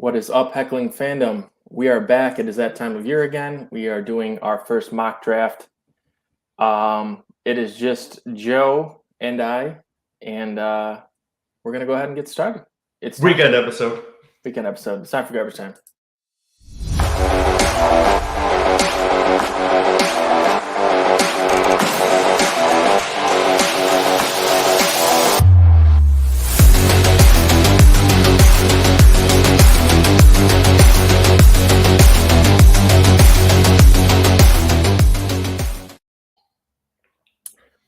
What is up, Heckling Fandom? We are back. It is that time of year again. We are doing our first mock draft. It is just Joe and I, and we're going to go ahead and get started. It's weekend episode. Weekend episode. It's time for garbage time.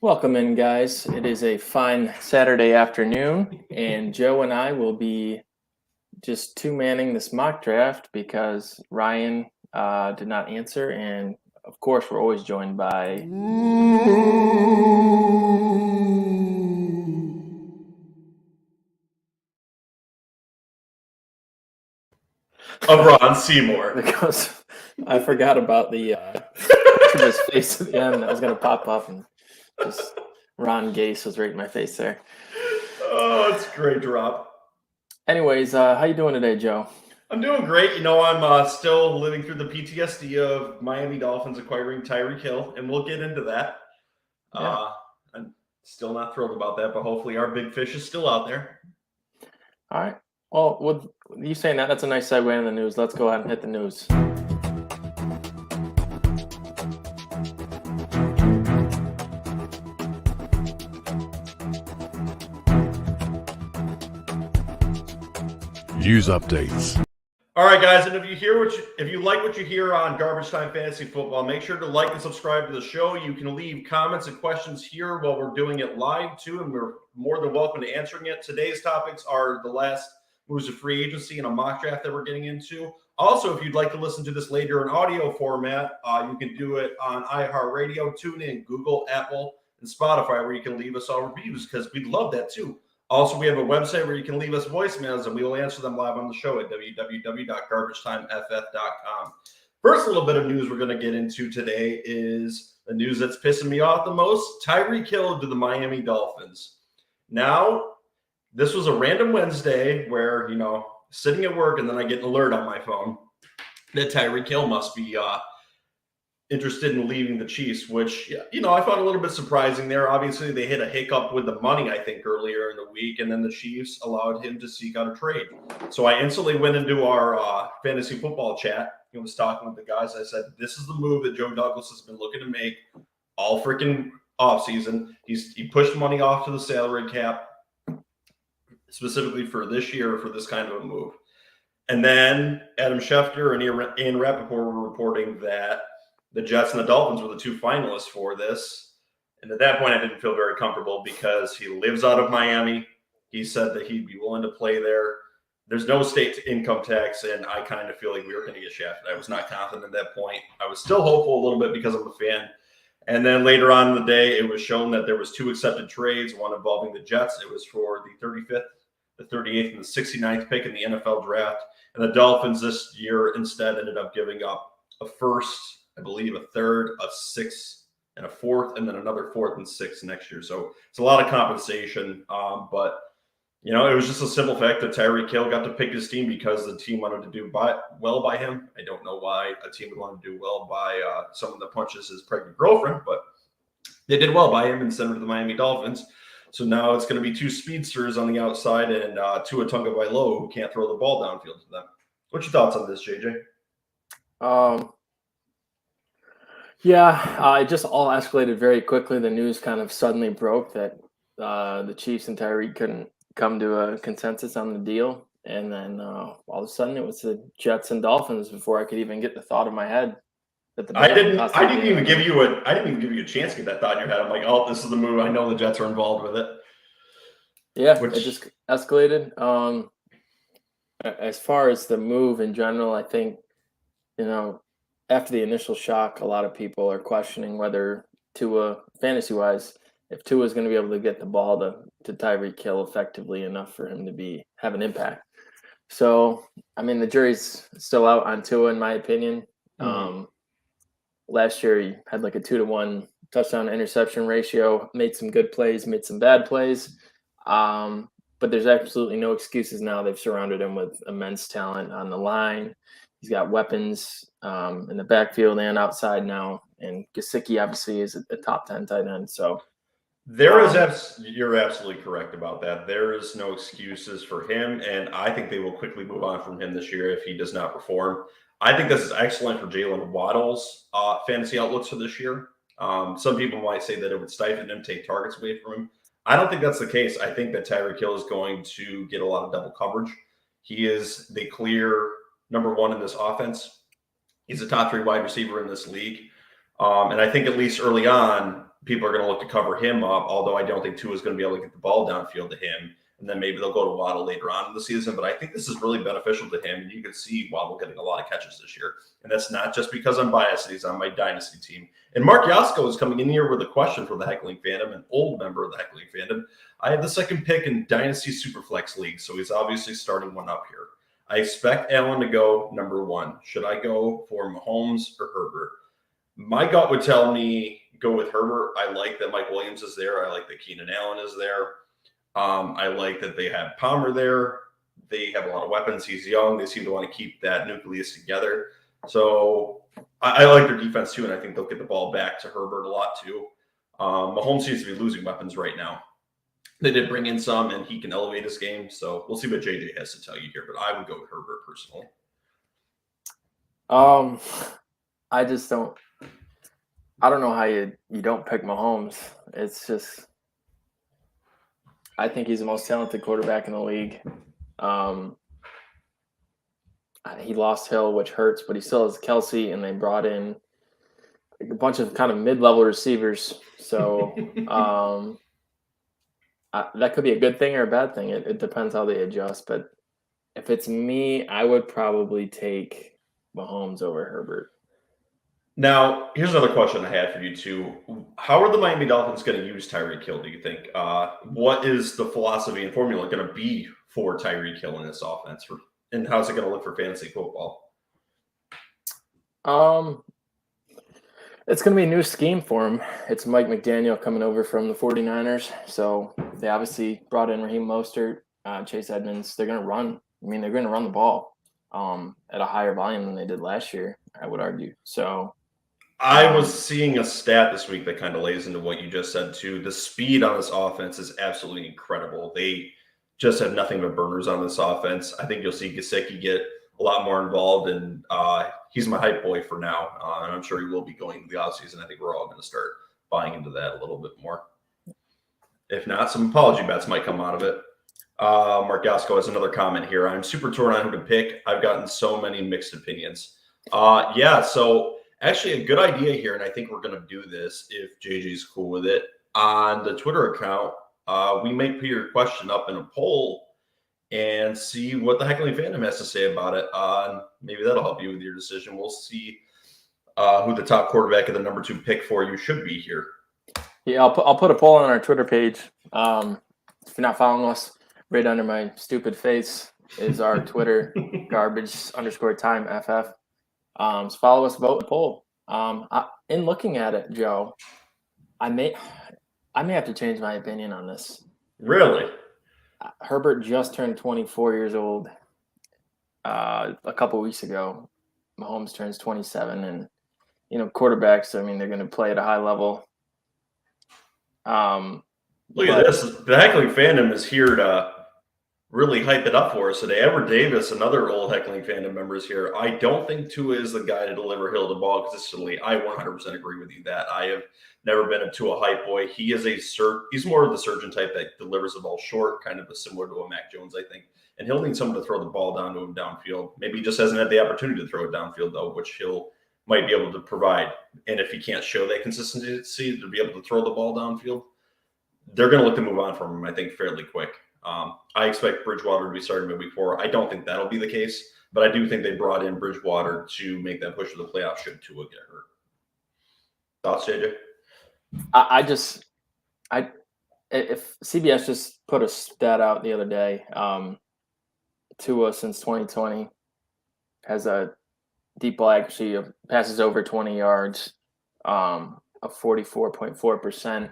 Welcome in, guys. It is a fine Saturday afternoon, and Joe and I will be just two-manning this mock draft because Ryan did not answer, and of course, we're always joined by Ron Seymour. Because I forgot about the his face at the end. I was going to pop up and just Ron Gase was right in my face there. Oh, it's a great drop. Anyways, how you doing today, Joe? I'm doing great. You know, I'm still living through the PTSD of Miami Dolphins acquiring Tyreek Hill, and we'll get into that. Yeah. I'm still not thrilled about that, but hopefully our big fish is still out there. All right. Well, with you saying that, that's a nice segue into the news. Let's go ahead and hit the news. News updates. All right, guys, and if you like what you hear on Garbage Time Fantasy Football, make sure to like and subscribe to the show. You can leave comments and questions here while we're doing it live too, and we're more than welcome to answering it. Today's topics are the last moves of free agency and a mock draft that we're getting into. Also, if you'd like to listen to this later in audio format, you can do it on Iheartradio, Tunein, Google, Apple, and Spotify, where you can leave us all reviews because we'd love that too. Also, we have a website where you can leave us voicemails, and we will answer them live on the show at www.garbagetimef.com. First little bit of news we're going to get into today is the news that's pissing me off the most. Tyreek Hill to the Miami Dolphins. Now, this was a random Wednesday where, sitting at work, and then I get an alert on my phone that Tyreek Hill must be interested in leaving the Chiefs, which, I found a little bit surprising there. Obviously, they hit a hiccup with the money, I think, earlier in the week, and then the Chiefs allowed him to seek out a trade. So I instantly went into our fantasy football chat and was talking with the guys. I said, this is the move that Joe Douglas has been looking to make all freaking offseason. He pushed money off to the salary cap, specifically for this year for this kind of a move. And then Adam Schefter and Ian Rappaport were reporting that the Jets and the Dolphins were the two finalists for this. And at that point, I didn't feel very comfortable because he lives out of Miami. He said that he'd be willing to play there. There's no state income tax, and I kind of feel like we were going to get shafted. I was not confident at that point. I was still hopeful a little bit because I'm a fan. And then later on in the day, it was shown that there was two accepted trades, one involving the Jets. It was for the 35th, the 38th, and the 69th pick in the NFL draft. And the Dolphins this year instead ended up giving up a first, I believe a third, a sixth, and a fourth, and then another fourth and sixth next year. So it's a lot of compensation. But, it was just a simple fact that Tyreek Hill got to pick his team because the team wanted to do well by him. I don't know why a team would want to do well by someone that punches his pregnant girlfriend, but they did well by him and sent him to the Miami Dolphins. So now it's going to be two speedsters on the outside and Tua Tagovailoa who can't throw the ball downfield to them. What's your thoughts on this, JJ? Yeah, it just all escalated very quickly. The news kind of suddenly broke that the Chiefs and Tyreek couldn't come to a consensus on the deal, and then all of a sudden it was the Jets and Dolphins before I could even get the thought in my head that the I didn't even give you a chance to get that thought in your head. I'm like, oh, this is the move. I know the Jets are involved with it. Yeah, it just escalated. As far as the move in general, I think after the initial shock, a lot of people are questioning whether Tua, fantasy-wise, if Tua is going to be able to get the ball to Tyreek Hill effectively enough for him to have an impact. So, the jury's still out on Tua, in my opinion. Mm-hmm. Last year, he had like a 2-to-1 touchdown interception ratio, made some good plays, made some bad plays. but there's absolutely no excuses now. They've surrounded him with immense talent on the line. He's got weapons in the backfield and outside now. And Gesicki obviously is a top 10 tight end. So you're absolutely correct about that. There is no excuses for him. And I think they will quickly move on from him this year if he does not perform. I think this is excellent for Jalen Waddle's fantasy outlooks for this year. Some people might say that it would stifle him, take targets away from him. I don't think that's the case. I think that Tyreek Hill is going to get a lot of double coverage. He is the clear number one in this offense. He's a top 3 wide receiver in this league. And I think at least early on, people are going to look to cover him up, although I don't think Tua is going to be able to get the ball downfield to him. And then maybe they'll go to Waddle later on in the season. But I think this is really beneficial to him. And you can see Waddle getting a lot of catches this year. And that's not just because I'm biased. He's on my dynasty team. And Mark Yasko is coming in here with a question for the Heckling Fandom, an old member of the Heckling Fandom. I have the second pick in Dynasty Superflex League, so he's obviously starting one up here. I expect Allen to go number 1. Should I go for Mahomes or Herbert? My gut would tell me go with Herbert. I like that Mike Williams is there. I like that Keenan Allen is there. I like that they have Palmer there. They have a lot of weapons. He's young. They seem to want to keep that nucleus together. So I like their defense too, and I think they'll get the ball back to Herbert a lot too. Mahomes seems to be losing weapons right now. They did bring in some, and he can elevate his game. So we'll see what JJ has to tell you here, but I would go with Herbert personally. I just don't. I don't know how you don't pick Mahomes. It's just, I think he's the most talented quarterback in the league. He lost Hill, which hurts, but he still has Kelsey, and they brought in a bunch of kind of mid-level receivers. So that could be a good thing or a bad thing. It depends how they adjust. But if it's me, I would probably take Mahomes over Herbert. Now, here's another question I had for you, too. How are the Miami Dolphins going to use Tyreek Hill, do you think? What is the philosophy and formula going to be for Tyreek Hill in this offense? And how's it going to look for fantasy football? It's going to be a new scheme for him. It's Mike McDaniel coming over from the 49ers. So they obviously brought in Raheem Mostert, Chase Edmonds. They're going to run. They're going to run the ball at a higher volume than they did last year, I would argue. So I was seeing a stat this week that kind of lays into what you just said, too. The speed on this offense is absolutely incredible. They just have nothing but burners on this offense. I think you'll see Gesicki get a lot more involved, and he's my hype boy for now. And I'm sure he will be going into the offseason. I think we're all going to start buying into that a little bit more. If not, some apology bets might come out of it. Mark Yasko has another comment here. I'm super torn on who to pick. I've gotten so many mixed opinions. So actually a good idea here, and I think we're going to do this if JJ's cool with it. On the Twitter account, we may put your question up in a poll and see what the Heckling Fandom has to say about it. Maybe that'll help you with your decision. We'll see who the top quarterback of the number 2 pick for you should be here. Yeah, I'll put a poll on our Twitter page. If you're not following us, right under my stupid face is our Twitter, garbage_time FF. So follow us, vote, and poll. In looking at it, Joe, I may have to change my opinion on this. Really? Herbert just turned 24 years old a couple weeks ago. Mahomes turns 27, and quarterbacks. They're going to play at a high level. Look at this. The Heckling Fandom is here to really hype it up for us today. Edward Davis, another old Heckling Fandom member, is here. I don't think Tua is the guy to deliver Hill the ball consistently. I 100% agree with you that. I have never been a Tua hype boy. He is he's more of the surgeon type that delivers the ball short, kind of similar to a Mac Jones, I think. And he'll need someone to throw the ball down to him downfield. Maybe he just hasn't had the opportunity to throw it downfield, though, which he'll might be able to provide. And if he can't show that consistency to be able to throw the ball downfield, they're going to look to move on from him, I think, fairly quick. I expect Bridgewater to be starting mid-week 4. I don't think that'll be the case, but I do think they brought in Bridgewater to make that push to the playoffs should Tua get hurt. Thoughts, JJ? If CBS just put a stat out the other day, Tua since 2020 has a deep ball accuracy of passes over 20 yards, of 44.4%.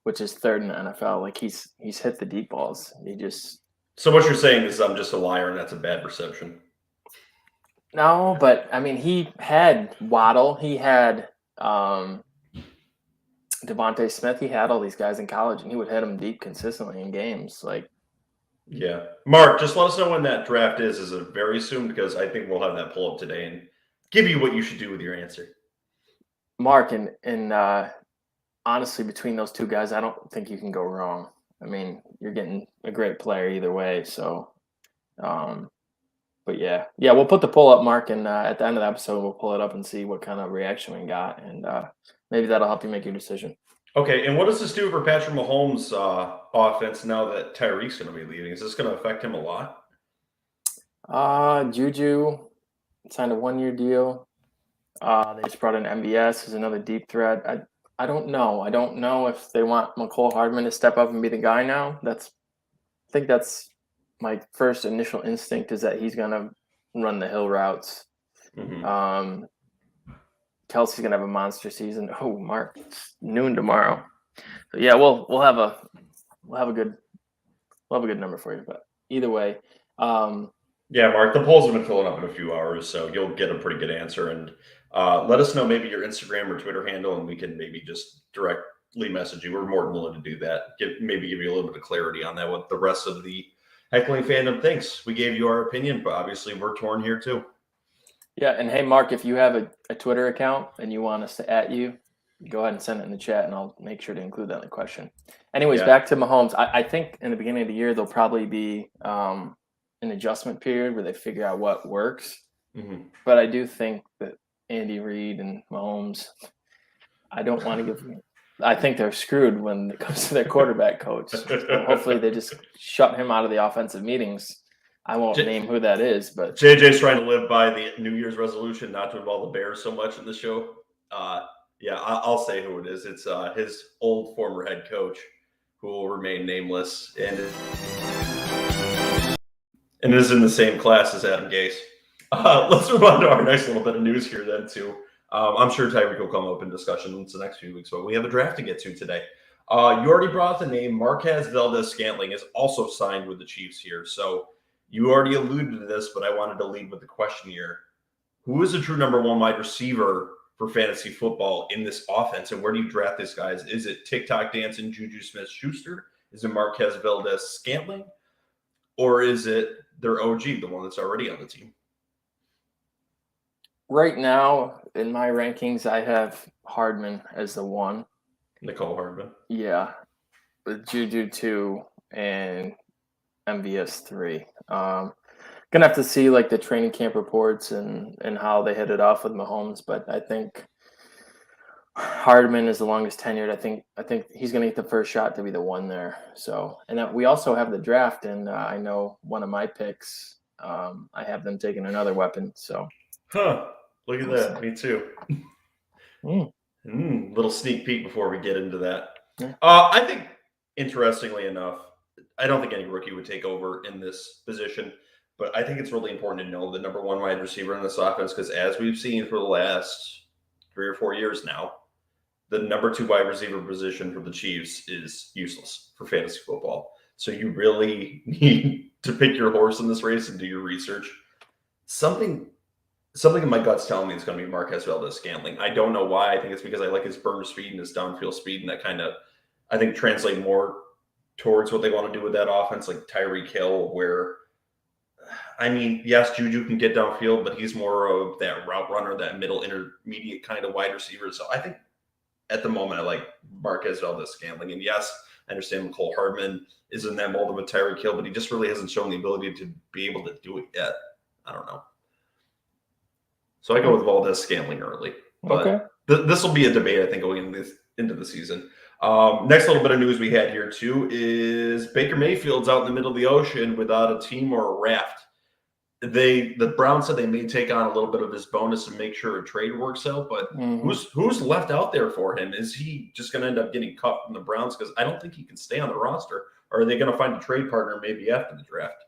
Which is third in the NFL. Like he's hit the deep balls. So what you're saying is I'm just a liar and that's a bad perception. No, but I mean, he had Waddle, he had Devontae Smith, he had all these guys in college, and he would hit them deep consistently in games. Yeah. Mark, just let us know when that draft is. Is it very soon? Because I think we'll have that pull up today and give you what you should do with your answer. Mark, and honestly, between those two guys, I don't think you can go wrong. I mean, you're getting a great player either way. So, but yeah, we'll put the poll up, Mark, and at the end of the episode, we'll pull it up and see what kind of reaction we got, and maybe that'll help you make your decision. Okay, and what does this do for Patrick Mahomes' offense now that Tyreek's going to be leaving? Is this going to affect him a lot? Juju signed a 1-year deal. They just brought in MBS as another deep threat. I don't know. I don't know if they want McCole Hardman to step up and be the guy now. I think that's my first initial instinct, is that he's going to run the hill routes. Mm-hmm. Kelsey's going to have a monster season. Oh, Mark, it's noon tomorrow. So yeah, we'll have a good number for you. But either way, yeah, Mark, the polls have been filling up in a few hours, so you'll get a pretty good answer. And let us know maybe your Instagram or Twitter handle, and we can maybe just directly message you. We're more than willing to do that. Maybe give you a little bit of clarity on that, what the rest of the Heckling Fandom thinks. We gave you our opinion, but obviously we're torn here too. Yeah, and hey, Mark, if you have a Twitter account and you want us to @ you, go ahead and send it in the chat, and I'll make sure to include that in the question. Anyways, back to Mahomes. I think in the beginning of the year, there'll probably be an adjustment period where they figure out what works. Mm-hmm. But I do think that Andy Reid and Mahomes, I don't want to give them. I think they're screwed when it comes to their quarterback coach. So hopefully they just shut him out of the offensive meetings. I won't name who that is, but JJ's trying to live by the New Year's resolution not to involve the Bears so much in the show. I'll say who it is. It's his old former head coach, who will remain nameless, and is in the same class as Adam Gase. Let's move on to our next little bit of news here then too. I'm sure Tyreek will come up in discussion in the next few weeks, but we have a draft to get to today. You already brought the name. Marquez Valdes-Scantling is also signed with the Chiefs here. So you already alluded to this, but I wanted to lead with the question here. Who is the true number one wide receiver for fantasy football in this offense, and where do you draft these guys? Is it TikTok dancing Juju Smith-Schuster? Is it Marquez Valdes-Scantling? Or is it their OG, the one that's already on the team? Right now, in my rankings, I have Hardman as the 1. Nicole Hardman. Yeah. With Juju 2 and MVS 3. Gonna have to see the training camp reports and how they hit it off with Mahomes, but I think Hardman is the longest tenured. I think he's gonna get the first shot to be the 1 there. So, and we also have the draft, and I know one of my picks. I have them taking another weapon. So, look at that. Me too. Little sneak peek before we get into that. Yeah. I think, interestingly enough, I don't think any rookie would take over in this position, but I think it's really important to know the number one wide receiver in this offense, because as we've seen for the last 3 or 4 years now, the number 2 wide receiver position for the Chiefs is useless for fantasy football. So you really need to pick your horse in this race and do your research. Something in my gut's telling me it's going to be Marquez Valdes-Scantling. I don't know why. I think it's because I like his burner speed and his downfield speed, and that kind of, I think, translate more towards what they want to do with that offense, like Tyreek Hill, where, I mean, yes, Juju can get downfield, but he's more of that route runner, that middle intermediate kind of wide receiver. So I think at the moment I like Marquez Valdes-Scantling. And yes, I understand McCole Hardman is in that mold of a Tyreek Hill, but he just really hasn't shown the ability to be able to do it yet. I don't know. So I go with Valdes-Scantling early. But this will be a debate, I think, going into the season. Next little bit of news we had here, too, is Baker Mayfield's out in the middle of the ocean without a team or a raft. The Browns said they may take on a little bit of his bonus and make sure a trade works out, but who's left out there for him? Is he just going to end up getting cut from the Browns? Because I don't think he can stay on the roster. Or are they going to find a trade partner maybe after the draft?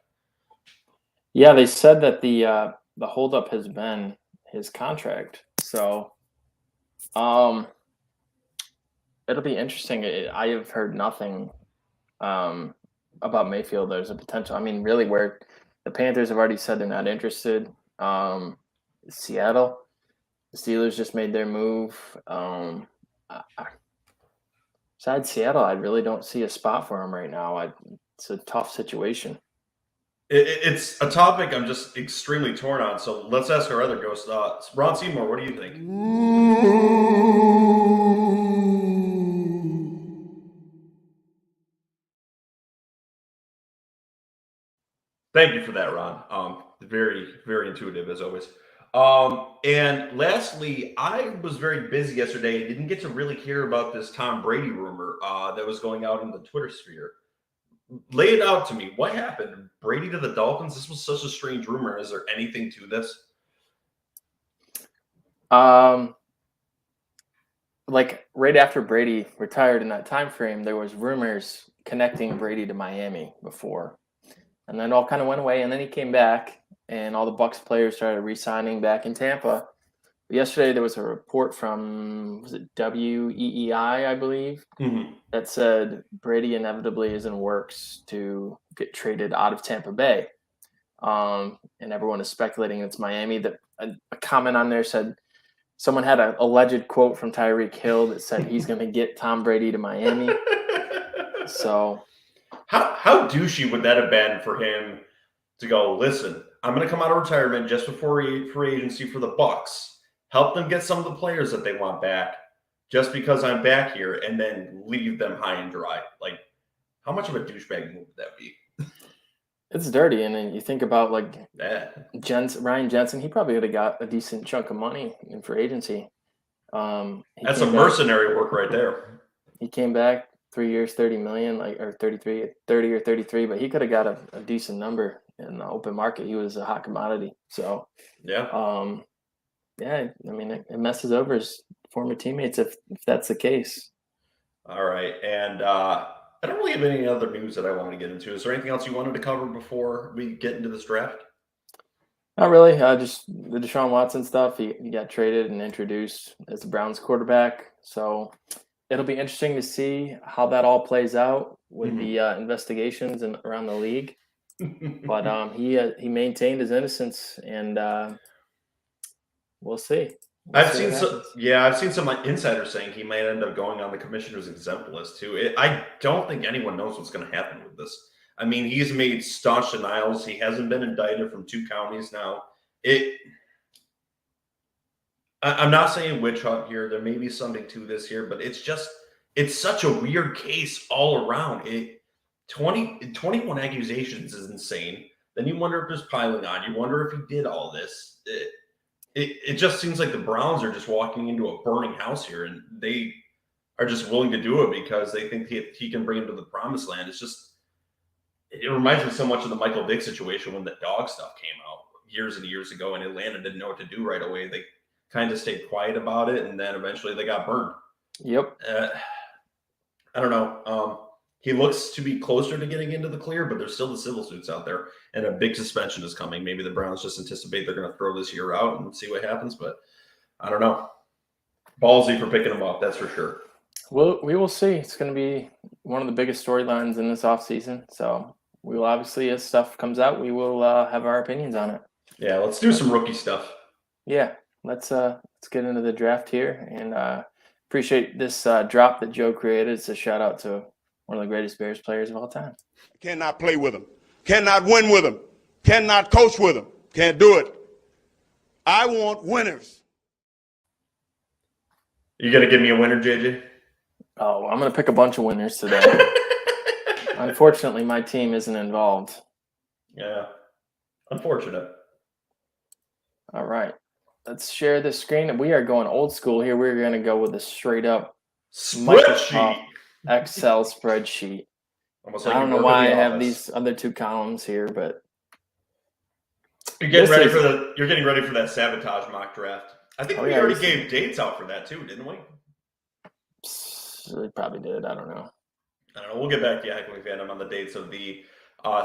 Yeah, they said that the holdup has been his contract. So it'll be interesting. I have heard nothing about Mayfield, there's a potential. I mean, really, where the Panthers have already said they're not interested. Seattle, the Steelers just made their move. Besides Seattle, I really don't see a spot for him right now. It's a tough situation. It's a topic I'm just extremely torn on. So let's ask our other ghost. Ron Seymour, what do you think? Thank you for that, Ron. Very, very intuitive as always. And lastly, I was very busy yesterday. Didn't get to really hear about this Tom Brady rumor that was going out in the Twitter sphere. Lay it out to me. What happened? Brady to the Dolphins? This was such a strange rumor. Is there anything to this? Like right after Brady retired in that time frame, there was rumors connecting Brady to Miami before. And then it all kind of went away, and then he came back, and all the Bucs players started re-signing back in Tampa. But yesterday, there was a report from, was it WEEI, I believe, that said Brady inevitably is in works to get traded out of Tampa Bay. And everyone is speculating it's Miami. That a comment on there said someone had an alleged quote from Tyreek Hill that said he's going to get Tom Brady to Miami. So... How douchey would that have been for him to go, listen, I'm going to come out of retirement just before free agency for the Bucs, help them get some of the players that they want back just because I'm back here, and then leave them high and dry. Like, how much of a douchebag move would that be? It's dirty, and then you think about like Ryan Jensen, he probably would have got a decent chunk of money in free agency. That's some mercenary work right there. He came back 3 years, 30 million, or 30 or 33, but he could have got a decent number in the open market. He was a hot commodity. So, yeah. I mean, it messes over his former teammates if that's the case. All right. And I don't really have any other news that I want to get into. Is there anything else you wanted to cover before we get into this draft? Not really. Just the Deshaun Watson stuff. He got traded and introduced as the Browns quarterback. So it'll be interesting to see how that all plays out with the investigations around the league. But he maintained his innocence, and we'll see. I've seen some insiders saying he might end up going on the commissioner's exempt list too. I don't think anyone knows what's going to happen with this. I mean, he's made staunch denials. He hasn't been indicted from 2 counties now. I'm not saying witch hunt here. There may be something to this here, but it's such a weird case all around. 21 accusations is insane. Then you wonder if there's piling on. You wonder if he did all this. It just seems like the Browns are just walking into a burning house here, and they are just willing to do it because they think he can bring him to the promised land. It reminds me so much of the Michael Vick situation when the dog stuff came out years and years ago, and Atlanta didn't know what to do right away. They kind of stayed quiet about it, and then eventually they got burned. Yep. I don't know. He looks to be closer to getting into the clear, but there's still the civil suits out there, and a big suspension is coming. Maybe the Browns just anticipate they're going to throw this year out and see what happens, but I don't know. Ballsy for picking him up, that's for sure. Well, we will see. It's going to be one of the biggest storylines in this offseason. So we will obviously, as stuff comes out, we will have our opinions on it. Yeah, let's do some rookie stuff. Yeah, let's get into the draft here, and appreciate this drop that Joe created. It's a shout out to one of the greatest Bears players of all time. Cannot play with him. Cannot win with him. Cannot coach with him. Can't do it. I want winners. You going to give me a winner, JJ? Oh, I'm going to pick a bunch of winners today. Unfortunately, my team isn't involved. Yeah, unfortunate. All right. Let's share the screen. We are going old school here. We're going to go with a straight up spreadsheet. Excel spreadsheet. Almost I don't know why I have these other 2 columns here, but you're getting ready for that sabotage mock draft. I think we already gave dates out for that too, didn't we? We probably did. I don't know. We'll get back to you, Heckling Fandom, on the dates of the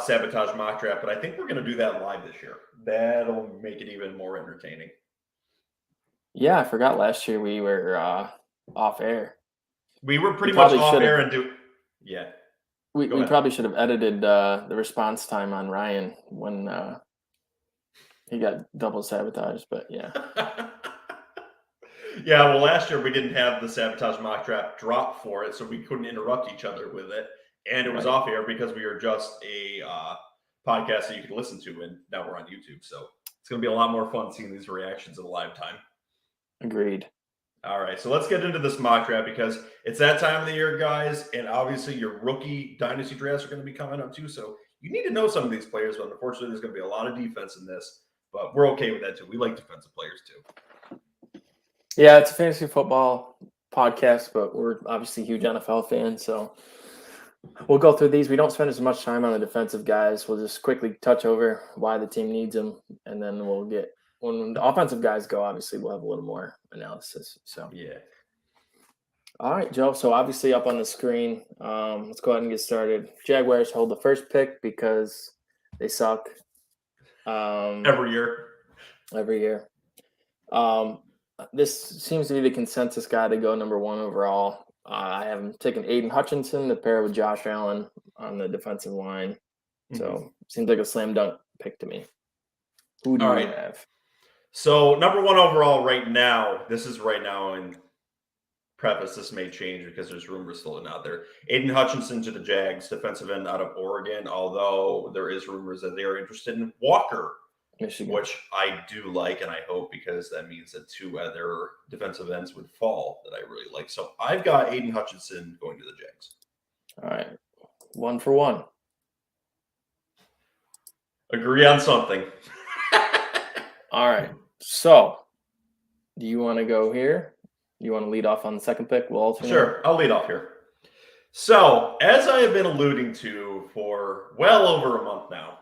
sabotage mock draft, but I think we're going to do that live this year. That'll make it even more entertaining. Yeah, I forgot last year we were off air. We were pretty much off air and We probably should have edited the response time on Ryan when he got double sabotaged, but yeah. Yeah, well, last year we didn't have the sabotage mock draft drop for it, so we couldn't interrupt each other with it. And it was off air because we were just a podcast that you could listen to, and now we're on YouTube. So it's going to be a lot more fun seeing these reactions in live time. Agreed. All right, so let's get into this mock draft because it's that time of the year, guys, and obviously your rookie dynasty drafts are going to be coming up too. So you need to know some of these players, but unfortunately there's going to be a lot of defense in this. But we're okay with that too. We like defensive players too. Yeah, it's a fantasy football podcast, but we're obviously huge NFL fans, so we'll go through these. We don't spend as much time on the defensive guys. We'll just quickly touch over why the team needs them, and then we'll get when the offensive guys go. Obviously, we'll have a little more analysis. So yeah. All right, Joe. So obviously up on the screen. Let's go ahead and get started. Jaguars hold the first pick because they suck. Every year. Every year. This seems to be the consensus guy to go number 1 overall. I have him taking Aiden Hutchinson to pair with Josh Allen on the defensive line. So seems like a slam dunk pick to me. Who do you have? So number 1 overall right now, this is right now, and preface, this may change because there's rumors floating out there. Aiden Hutchinson to the Jags, defensive end out of Oregon, although there is rumors that they are interested in Walker, Michigan, which I do like, and I hope because that means that 2 other defensive ends would fall that I really like. So I've got Aiden Hutchinson going to the Jags. All right. 1 for 1. Agree on something. All right. So do you want to go here? You want to lead off on the second pick? We'll alternate. Sure. I'll lead off here. So as I have been alluding to for well over a month now,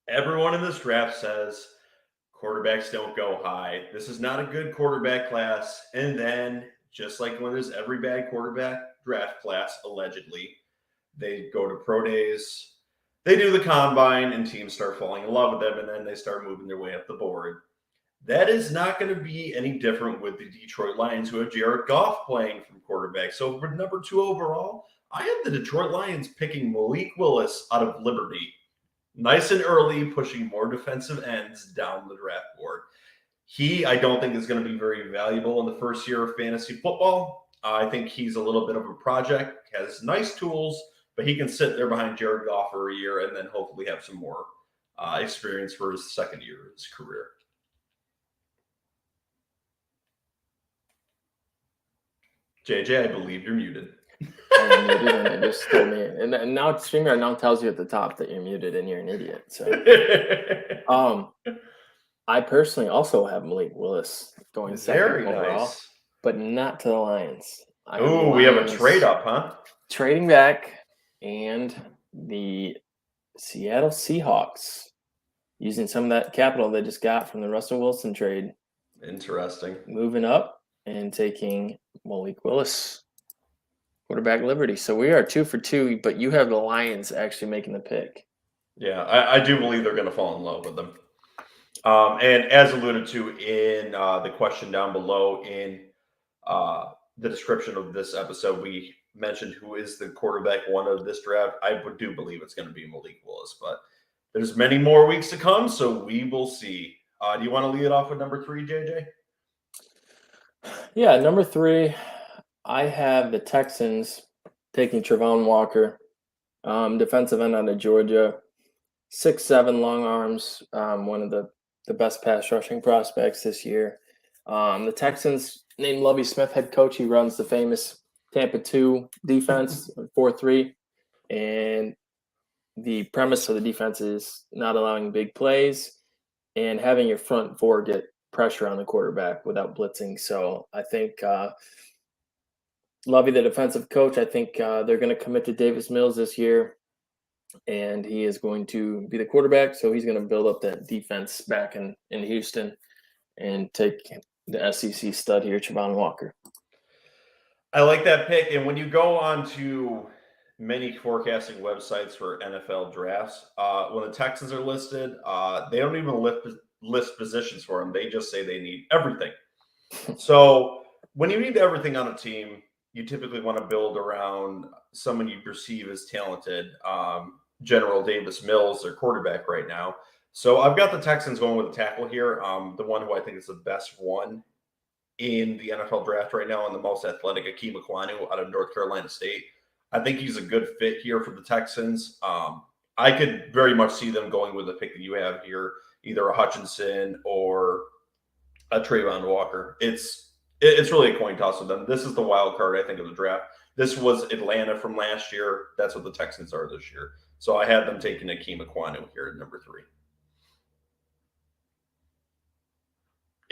everyone in this draft says quarterbacks don't go high. This is not a good quarterback class. And then, just like when there's every bad quarterback draft class, allegedly, they go to pro days, they do the combine, and teams start falling in love with them, and then they start moving their way up the board. That is not going to be any different with the Detroit Lions, who have Jared Goff playing from quarterback. So for number 2 overall, I have the Detroit Lions picking Malik Willis out of Liberty. Nice and early, pushing more defensive ends down the draft board. I don't think is going to be very valuable in the first year of fantasy football. I think he's a little bit of a project, has nice tools, but he can sit there behind Jared Goff for a year and then hopefully have some more experience for his second year of his career. JJ, I believe you're muted. I'm muted, and it just told me, and now StreamYard now tells you at the top that you're muted and you're an idiot. So, I personally also have Malik Willis going second overall, but not to the Lions. Oh, we have a trade up, huh? Trading back, and the Seattle Seahawks using some of that capital they just got from the Russell Wilson trade. Interesting. Moving up and taking Malik Willis, quarterback Liberty. So we are 2 for 2, but you have the Lions actually making the pick. Yeah, I do believe they're going to fall in love with them. And as alluded to in the question down below in the description of this episode, we mentioned who is the quarterback 1 of this draft. I do believe it's going to be Malik Willis, but there's many more weeks to come, so we will see. Do you want to lead it off with number 3, JJ? Yeah, number 3, I have the Texans taking Trevon Walker, defensive end out of Georgia, 6'7", long arms, one of the best pass rushing prospects this year. The Texans named Lovie Smith head coach. He runs the famous Tampa 2 defense, 4-3, and the premise of the defense is not allowing big plays and having your front 4 get pressure on the quarterback without blitzing. So I think Lovey, the defensive coach, I think they're going to commit to Davis Mills this year, and he is going to be the quarterback. So he's going to build up that defense back in Houston and take the SEC stud here, Trevon Walker. I like that pick. And when you go on to many forecasting websites for NFL drafts, when the Texans are listed, they don't even list positions for them. They just say they need everything. So when you need everything on a team, you typically want to build around someone you perceive as talented. General Davis Mills, their quarterback right now. So I've got the Texans going with a tackle here. The one who I think is the best one in the NFL draft right now and the most athletic, Akeem Ekwonu out of North Carolina State. I think he's a good fit here for the Texans. I could very much see them going with the pick that you have here, either a Hutchinson or a Trayvon Walker. It's really a coin toss with them. This is the wild card, I think, of the draft. This was Atlanta from last year. That's what the Texans are this year. So I had them taking Akeem Ekwonu here at number 3.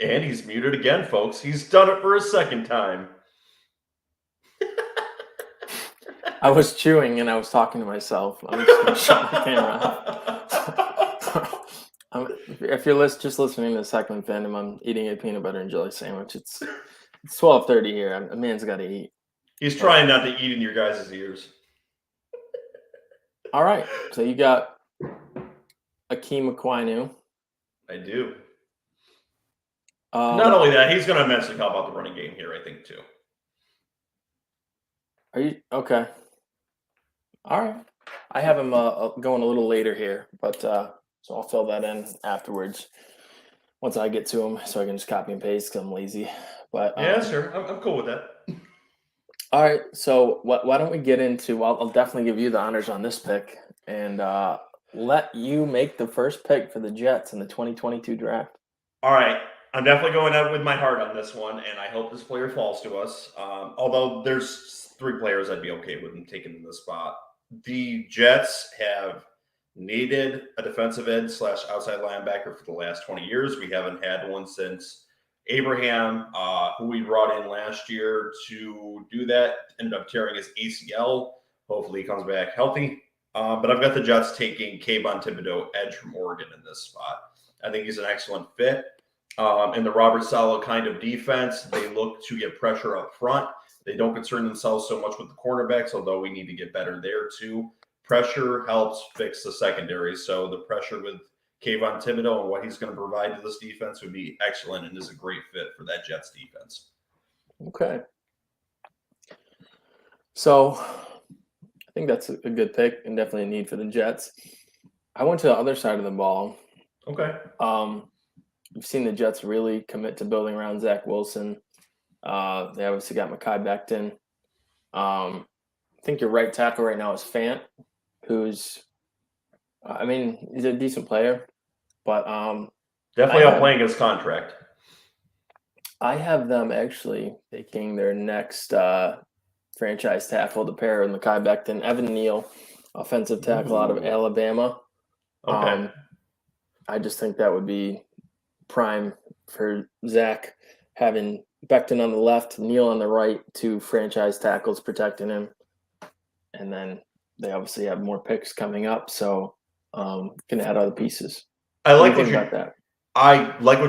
And he's muted again, folks. He's done it for a second time. I was chewing and I was talking to myself. I'm just going to shut the camera. If you're just listening to the Heckling Fandom, I'm eating a peanut butter and jelly sandwich. It's 12:30 here. A man's got to eat. He's trying not to eat in your guys' ears. All right. So you got Akeem Ekwonu. I do. Not only that, he's going to immensely help out the running game here, I think, too. Are you okay? All right. I have him going a little later here, but so I'll fill that in afterwards once I get to him, so I can just copy and paste because I'm lazy. But yeah, sure, I'm cool with that. All right. So why don't we get into? I'll definitely give you the honors on this pick and let you make the first pick for the Jets in the 2022 draft. All right. I'm definitely going out with my heart on this one, and I hope this player falls to us. Although there's 3 players I'd be okay with them taking in this spot. The Jets have needed a defensive end / outside linebacker for the last 20 years. We haven't had one since Abraham, who we brought in last year to do that, ended up tearing his ACL. Hopefully he comes back healthy. But I've got the Jets taking Kayvon Thibodeau, edge from Oregon, in this spot. I think he's an excellent fit. In the Robert Saleh kind of defense, they look to get pressure up front. They don't concern themselves so much with the cornerbacks, although we need to get better there too. Pressure helps fix the secondary. So the pressure with Kayvon Thibodeau and what he's going to provide to this defense would be excellent and is a great fit for that Jets defense. Okay. So I think that's a good pick and definitely a need for the Jets. I went to the other side of the ball. Okay. You've seen the Jets really commit to building around Zach Wilson. They obviously got Mekhi Becton. I think your right tackle right now is Fant, who's, he's a decent player, but definitely outplaying his contract. I have them actually taking their next franchise tackle to pair with Mekhi Becton, Evan Neal, offensive tackle out of Alabama. Okay. I just think that would be prime for Zach, having Becton on the left, Neal on the right, 2 franchise tackles protecting him. And then they obviously have more picks coming up, so can add other pieces. I like what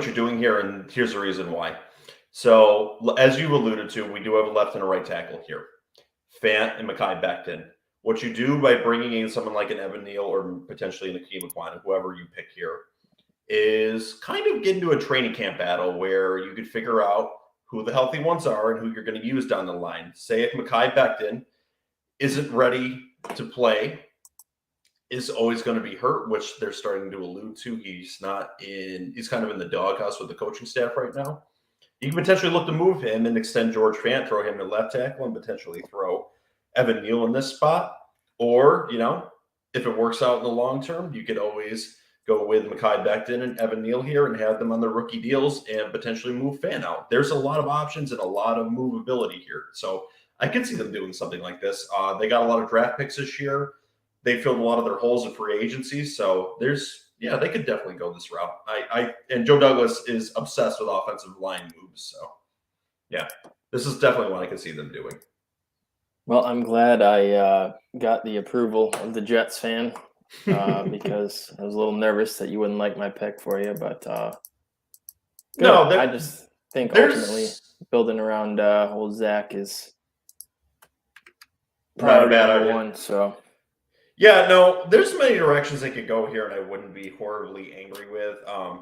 you're doing here, and here's the reason why. So, as you alluded to, we do have a left and a right tackle here, Fant and Mekhi Becton. What you do by bringing in someone like an Evan Neal or potentially an Akeem Ekwonu, whoever you pick here, is kind of get into a training camp battle where you could figure out who the healthy ones are and who you're going to use down the line. Say if Mekhi Becton isn't ready to play, is always going to be hurt, which they're starting to allude to. He's kind of in the doghouse with the coaching staff right now. You can potentially look to move him and extend George Fant, throw him to left tackle, and potentially throw Evan Neal in this spot. Or, if it works out in the long term, you could always go with Mekhi Becton and Evan Neal here and have them on their rookie deals and potentially move Fant out. There's a lot of options and a lot of movability here. So I can see them doing something like this. They got a lot of draft picks this year. They filled a lot of their holes in free agency. So they could definitely go this route. And Joe Douglas is obsessed with offensive line moves. So yeah, this is definitely what I can see them doing. Well, I'm glad I got the approval of the Jets fan. Because I was a little nervous that you wouldn't like my pick for you, but I just think ultimately building around old Zach is not a bad idea. One. So yeah, no, there's many directions they could go here, and I wouldn't be horribly angry with.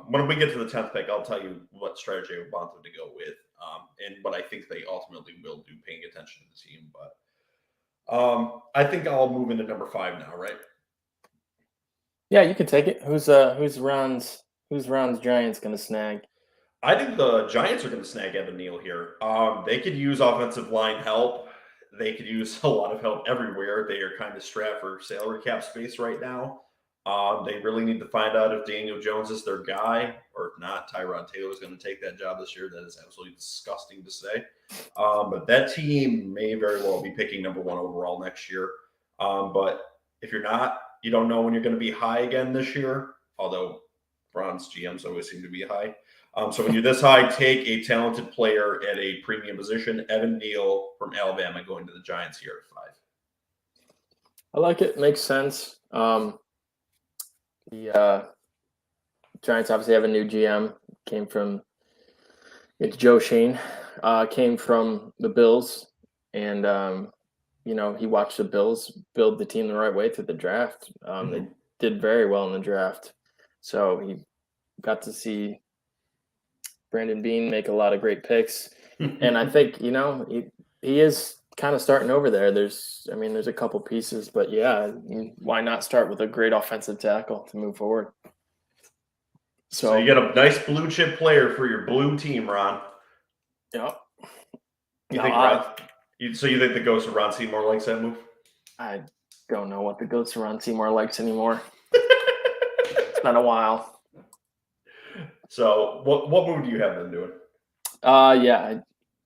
When we get to the 10th pick, I'll tell you what strategy I want them to go with. but I think they ultimately will do, paying attention to the team. But I think I'll move into number 5 now, right? Yeah, you can take it. Who's rounds Giants going to snag? I think the Giants are going to snag Evan Neal here. They could use offensive line help. They could use a lot of help everywhere. They are kind of strapped for salary cap space right now. They really need to find out if Daniel Jones is their guy, or if not, Tyrod Taylor is going to take that job this year. That is absolutely disgusting to say. But that team may very well be picking number 1 overall next year. But if you're not, you don't know when you're going to be high again this year, although Browns GMs always seem to be high. So when you're this high, take a talented player at a premium position. Evan Neal from Alabama going to the Giants here at 5. I like it. Makes sense. The Giants obviously have a new GM. It's Joe Shane. Came from the Bills, and he watched the Bills build the team the right way through the draft. They did very well in the draft, so he got to see Brandon Beane make a lot of great picks, and I think he is kind of starting over there. There's a couple pieces, but yeah, why not start with a great offensive tackle to move forward? So you get a nice blue chip player for your blue team, Ron. Yeah. You think the ghost of Ron Seymour likes that move? I don't know what the ghost of Ron Seymour likes anymore. It's been a while. So what move do you have them doing? Yeah,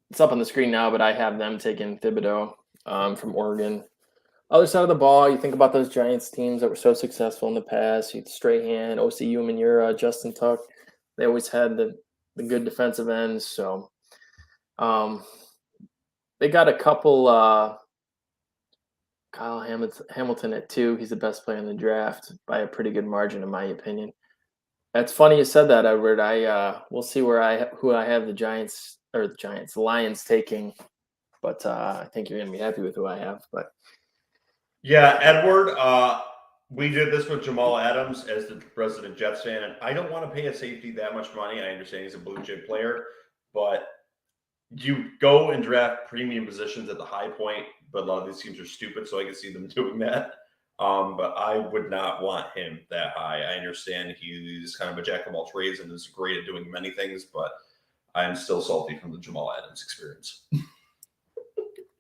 it's up on the screen now, but I have them taking Thibodeau from Oregon. Other side of the ball, you think about those Giants teams that were so successful in the past. You had Strahan, O.C. Umenyiora, Justin Tuck. They always had the good defensive ends. So they got a couple. Kyle Hamilton at 2. He's the best player in the draft by a pretty good margin, in my opinion. That's funny you said that, Edward. We'll see who I have the Lions taking, but I think you're gonna be happy with who I have. But yeah, Edward, we did this with Jamal Adams as the resident Jets fan, and I don't want to pay a safety that much money. I understand he's a blue chip player, but you go and draft premium positions at the high point. But a lot of these teams are stupid, so I can see them doing that. But I would not want him that high. I understand he's kind of a jack of all trades and is great at doing many things, but I am still salty from the Jamal Adams experience.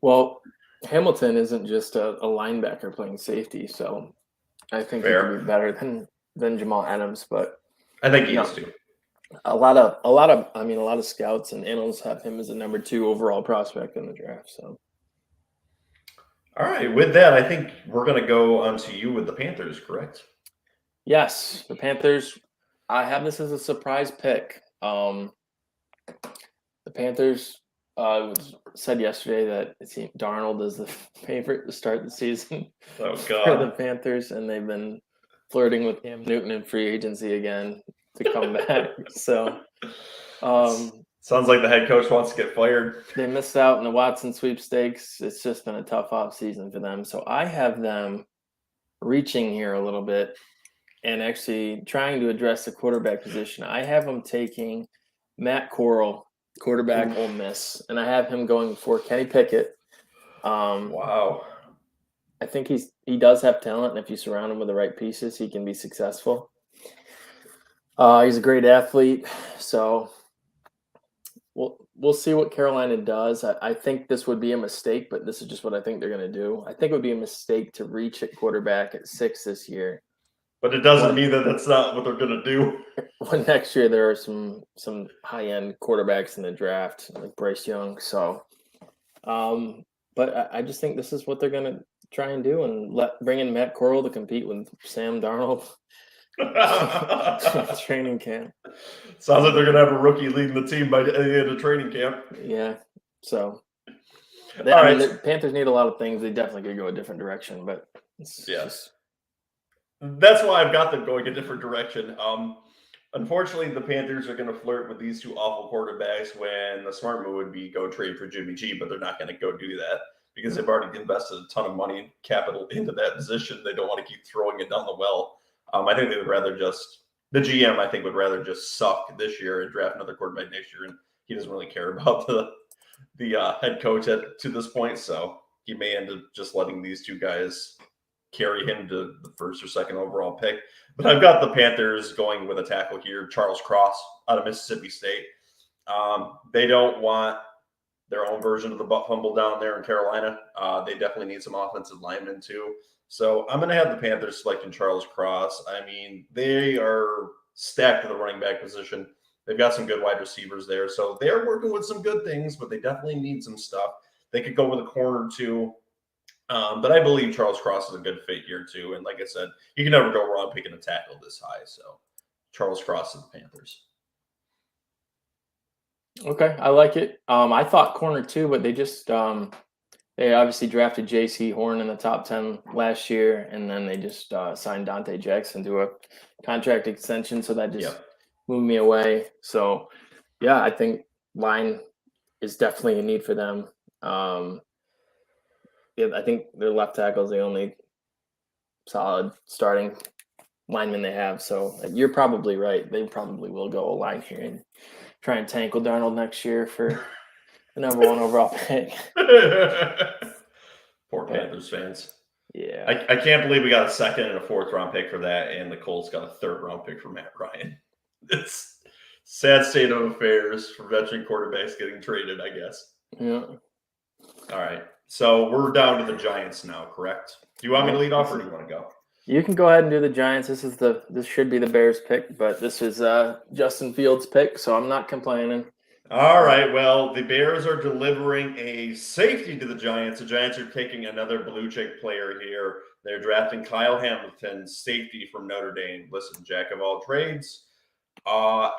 Well, Hamilton isn't just a linebacker playing safety, so I think he could be better than Jamal Adams. But I think he is too. A lot of scouts and analysts have him as a number 2 overall prospect in the draft. So. All right. With that, I think we're going to go on to you with the Panthers, correct? Yes, the Panthers. I have this as a surprise pick. The Panthers said yesterday that it seemed Darnold is the favorite to start the season for the Panthers, and they've been flirting with Cam Newton in free agency again to come back. So sounds like the head coach wants to get fired. They missed out in the Watson sweepstakes. It's just been a tough offseason for them. So I have them reaching here a little bit and actually trying to address the quarterback position. I have them taking Matt Corral, quarterback Ole Miss, and I have him going for Kenny Pickett. Wow. I think he does have talent, and if you surround him with the right pieces, he can be successful. He's a great athlete, so we'll see what Carolina does. I think this would be a mistake, but this is just what I think they're going to do. I think it would be a mistake to reach at quarterback at 6 this year. But it doesn't mean that that's not what they're going to do. When next year there are some high-end quarterbacks in the draft, like Bryce Young. So, but I just think this is what they're going to try and do, and bring in Matt Corral to compete with Sam Darnold. Training camp. Sounds like they're going to have a rookie leading the team by the end of training camp. Yeah. So, the Panthers need a lot of things. They definitely could go a different direction, but that's why I've got them going a different direction. Unfortunately, the Panthers are going to flirt with these two awful quarterbacks when the smart move would be go trade for Jimmy G, but they're not going to go do that because they've already invested a ton of money and capital into that position. They don't want to keep throwing it down the well. I think they would rather the GM, I think, would rather just suck this year and draft another quarterback next year, and he doesn't really care about the head coach to this point. So he may end up just letting these two guys carry him to the first or second overall pick. But I've got the Panthers going with a tackle here, Charles Cross out of Mississippi State. They don't want their own version of the butt humble down there in Carolina. They definitely need some offensive linemen too. So I'm going to have the Panthers selecting Charles Cross. I mean, they are stacked at the running back position. They've got some good wide receivers there. So they're working with some good things, but they definitely need some stuff. They could go with a corner too. But I believe Charles Cross is a good fit here too. And like I said, you can never go wrong picking a tackle this high. So Charles Cross and the Panthers. Okay, I like it. I thought corner too, but they just they obviously drafted J.C. Horn in the top 10 last year, and then they just signed Dante Jackson to a contract extension, so that just moved me away. So, yeah, I think line is definitely a need for them. I think their left tackle is the only solid starting lineman they have. So you're probably right. They probably will go a line here and try and tackle Darnold next year for the number 1 overall pick. Poor Panthers fans. Yeah. I can't believe we got a second and a 4th round pick for that, and the Colts got a 3rd round pick for Matt Ryan. It's sad state of affairs for veteran quarterbacks getting traded, I guess. Yeah. All right. So we're down to the Giants now, correct? Do you want me to lead off or do you want to go? You can go ahead and do the Giants. This should be the Bears pick, but this is Justin Fields' pick, so I'm not complaining. All right. Well, the Bears are delivering a safety to the Giants. The Giants are taking another blue chip player here. They're drafting Kyle Hamilton, safety from Notre Dame. Listen, jack of all trades.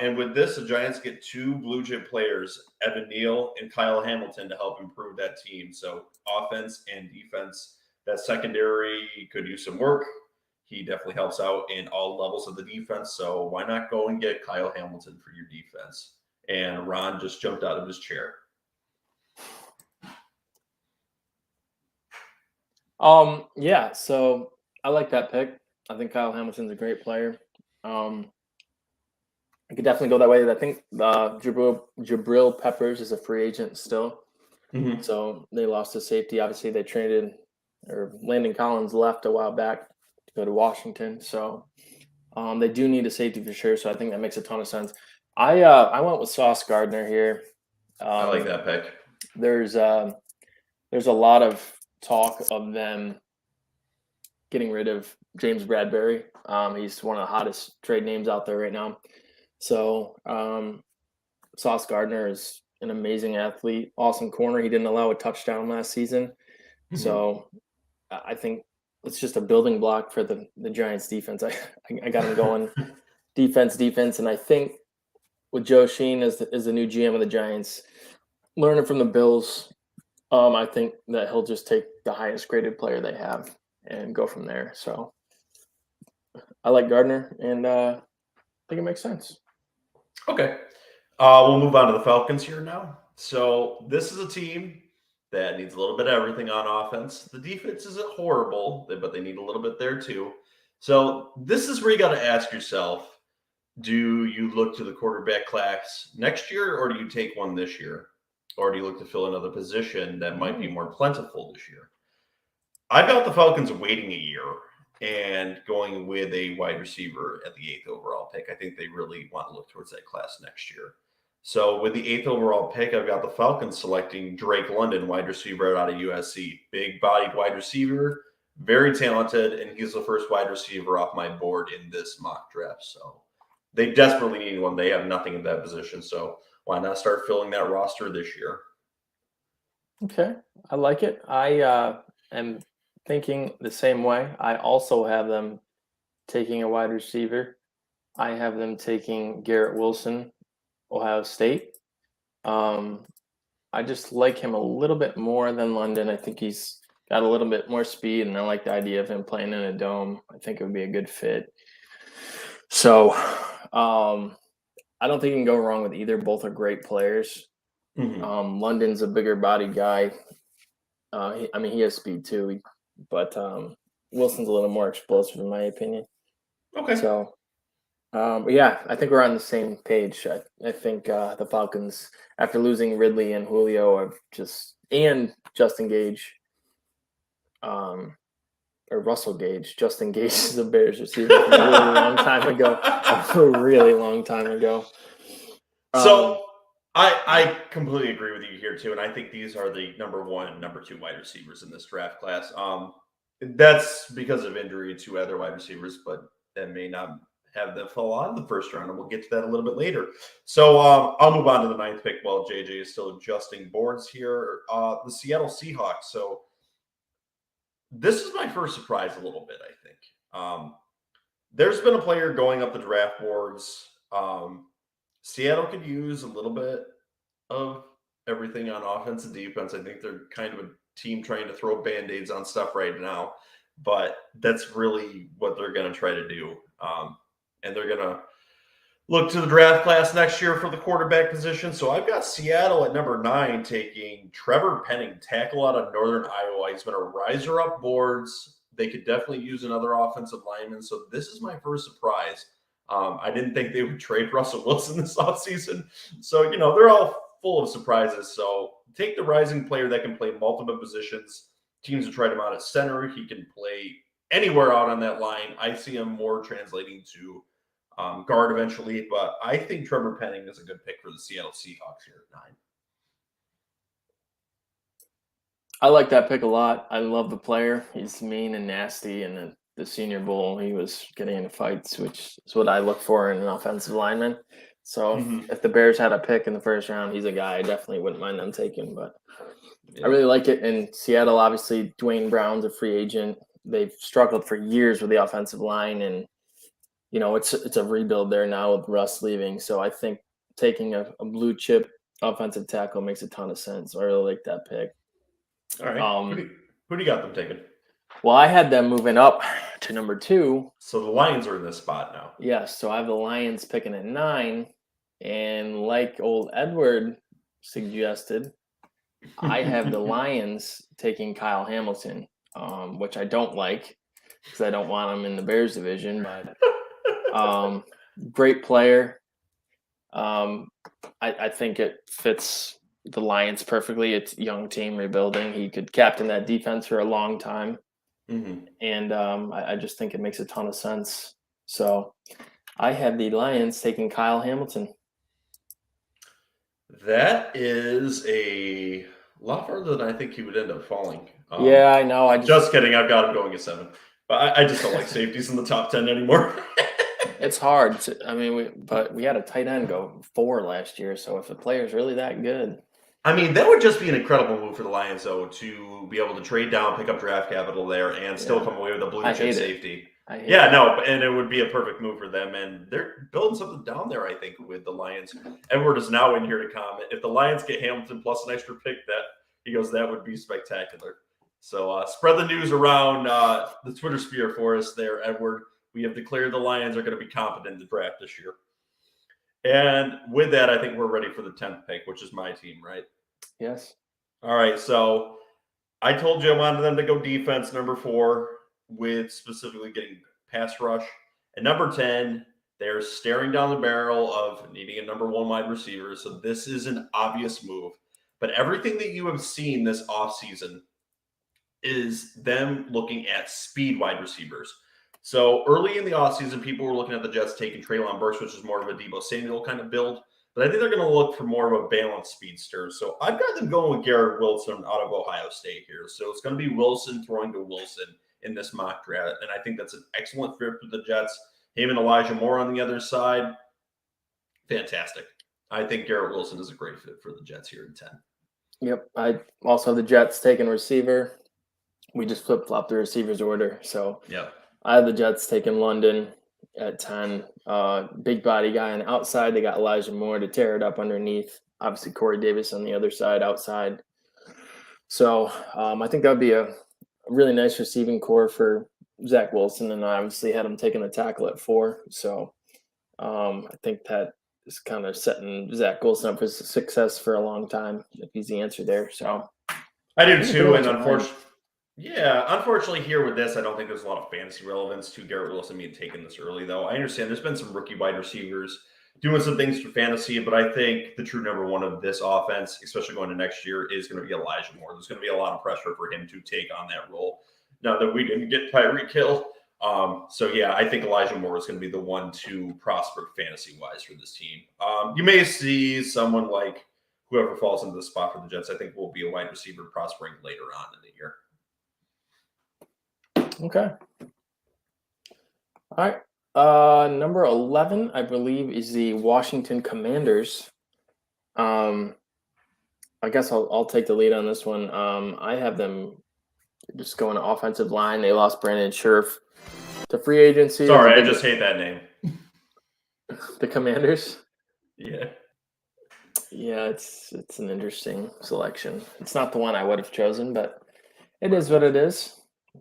And with this, the Giants get 2 blue chip players, Evan Neal and Kyle Hamilton, to help improve that team. So offense and defense, that secondary could use some work. He definitely helps out in all levels of the defense. So why not go and get Kyle Hamilton for your defense? And Ron just jumped out of his chair. Yeah, so I like that pick. I think Kyle Hamilton's a great player. I could definitely go that way. I think Jabril Peppers is a free agent still. Mm-hmm. So they lost a safety. Obviously, they traded, or Landon Collins left a while back to go to Washington. So they do need a safety for sure. So I think that makes a ton of sense. I went with Sauce Gardner here. I like that pick. There's a lot of talk of them getting rid of James Bradbury. He's one of the hottest trade names out there right now. So Sauce Gardner is an amazing athlete, awesome corner. He didn't allow a touchdown last season. Mm-hmm. So I think it's just a building block for the Giants defense. I got him going defense. And I think with Joe Sheen as the new GM of the Giants, learning from the Bills, I think that he'll just take the highest graded player they have and go from there. So I like Gardner, and I think it makes sense. Okay. We'll move on to the Falcons here now. So this is a team that needs a little bit of everything on offense. The defense isn't horrible, but they need a little bit there too. So this is where you got to ask yourself, do you look to the quarterback class next year, or do you take one this year? Or do you look to fill another position that might be more plentiful this year? I've got the Falcons waiting a year and going with a wide receiver at the 8th overall pick. I think they really want to look towards that class next year. So with the 8th overall pick, I've got the Falcons selecting Drake London, wide receiver out of USC. Big-bodied wide receiver, very talented, and he's the first wide receiver off my board in this mock draft. So they desperately need one. They have nothing in that position. So why not start filling that roster this year? Okay, I like it. I am thinking the same way. I also have them taking a wide receiver. I have them taking Garrett Wilson, Ohio State. I just like him a little bit more than London. I think he's got a little bit more speed, and I like the idea of him playing in a dome. I think it would be a good fit. So I don't think you can go wrong with either. Both are great players. Mm-hmm. London's a bigger body guy. He has speed too, but Wilson's a little more explosive in my opinion. Okay. So Yeah, I think we're on the same page. I think the Falcons, after losing Ridley and Julio, and Justin Gage, or Russell Gage. Justin Gage is a Bears receiver from a really long time ago. A really long time ago. So I completely agree with you here too, and I think these are the number 1, number 2 wide receivers in this draft class. That's because of injury to other wide receivers, but that may not have them fall out in the first round, and we'll get to that a little bit later. So I'll move on to the 9th pick while JJ is still adjusting boards here. The Seattle Seahawks. So this is my first surprise a little bit, I think. There's been a player going up the draft boards. Seattle could use a little bit of everything on offense and defense. I think they're kind of a team trying to throw Band-Aids on stuff right now, but that's really what they're going to try to do. And they're going to look to the draft class next year for the quarterback position. So I've got Seattle at number 9 taking Trevor Penning, tackle out of Northern Iowa. He's been a riser up boards. They could definitely use another offensive lineman. So this is my first surprise. I didn't think they would trade Russell Wilson this offseason. So, they're all full of surprises. So take the rising player that can play multiple positions. Teams have tried him out at center. He can play anywhere out on that line. I see him more translating to guard eventually. But I think Trevor Penning is a good pick for the Seattle Seahawks here at 9. I like that pick a lot. I love the player. He's mean and nasty, and the Senior Bowl, he was getting into fights, which is what I look for in an offensive lineman. So if the Bears had a pick in the first round, he's a guy I definitely wouldn't mind them taking. But I really like it. And Seattle, obviously, Dwayne Brown's a free agent. They've struggled for years with the offensive line, and it's a rebuild there now with Russ leaving. So I think taking a blue chip offensive tackle makes a ton of sense. So I really like that pick. All right. Who do you got them taking? Well, I had them moving up to number 2. So the Lions are in this spot now. Yes, so I have the Lions picking at 9. And like old Edward suggested, I have the Lions taking Kyle Hamilton, which I don't like because I don't want him in the Bears division. But great player. I think it fits the Lions perfectly. It's a young team rebuilding. He could captain that defense for a long time. And I just think it makes a ton of sense. So I have the Lions taking Kyle Hamilton. That is a lot farther than I think he would end up falling. Yeah, I know. Just kidding. I've got him going at 7. But I just don't like safeties in the top 10 anymore. It's hard. But we had a tight end go 4 last year. So if a player's really that good. That would just be an incredible move for the Lions, though, to be able to trade down, pick up draft capital there, and still come away with a blue chip safety. And it would be a perfect move for them. And they're building something down there, I think, with the Lions. Edward is now in here to comment. If the Lions get Hamilton plus an extra pick, that would be spectacular. So spread the news around the Twitter sphere for us there, Edward. We have declared the Lions are going to be competent in the draft this year. And with that, I think we're ready for the 10th pick, which is my team, right? Yes. All right. So I told you I wanted them to go defense, number 4, with specifically getting pass rush. And number 10, they're staring down the barrel of needing a number 1 wide receiver. So this is an obvious move. But everything that you have seen this offseason is them looking at speed wide receivers. So early in the offseason, people were looking at the Jets taking Treylon Burks, which is more of a Deebo Samuel kind of build. But I think they're going to look for more of a balanced speedster. So I've got them going with Garrett Wilson out of Ohio State here. So it's going to be Wilson throwing to Wilson in this mock draft. And I think that's an excellent fit for the Jets. Him and Elijah Moore on the other side. Fantastic. I think Garrett Wilson is a great fit for the Jets here in 10. Yep. I also have the Jets taking receiver. We just flip-flopped the receivers order. So yep. I have the Jets taking London at 10. Big body guy on the outside. They got Elijah Moore to tear it up underneath. Obviously, Corey Davis on the other side, outside. So I think that would be a really nice receiving core for Zach Wilson. And I obviously had him taking the tackle at 4. So I think that is kind of setting Zach Wilson up for success for a long time if he's the answer there. So I do too. And unfortunately, Yeah, unfortunately here with this, I don't think there's a lot of fantasy relevance to Garrett Wilson being taken this early, though. I understand there's been some rookie wide receivers doing some things for fantasy, but I think the true number one of this offense, especially going to next year, is going to be Elijah Moore. There's going to be a lot of pressure for him to take on that role now that we didn't get Tyreek Hill. So, yeah, I think Elijah Moore is going to be the one to prosper fantasy-wise for this team. You may see someone like whoever falls into the spot for the Jets, I think will be a wide receiver prospering later on in the year. Okay. All right. Number 11, I believe, is the Washington Commanders. I guess I'll take the lead on this one. I have them just going to offensive line. They lost Brandon Scherf to free agency. Sorry, I just hate that name. The Commanders? Yeah. Yeah, it's an interesting selection. It's not the one I would have chosen, but it is what it is.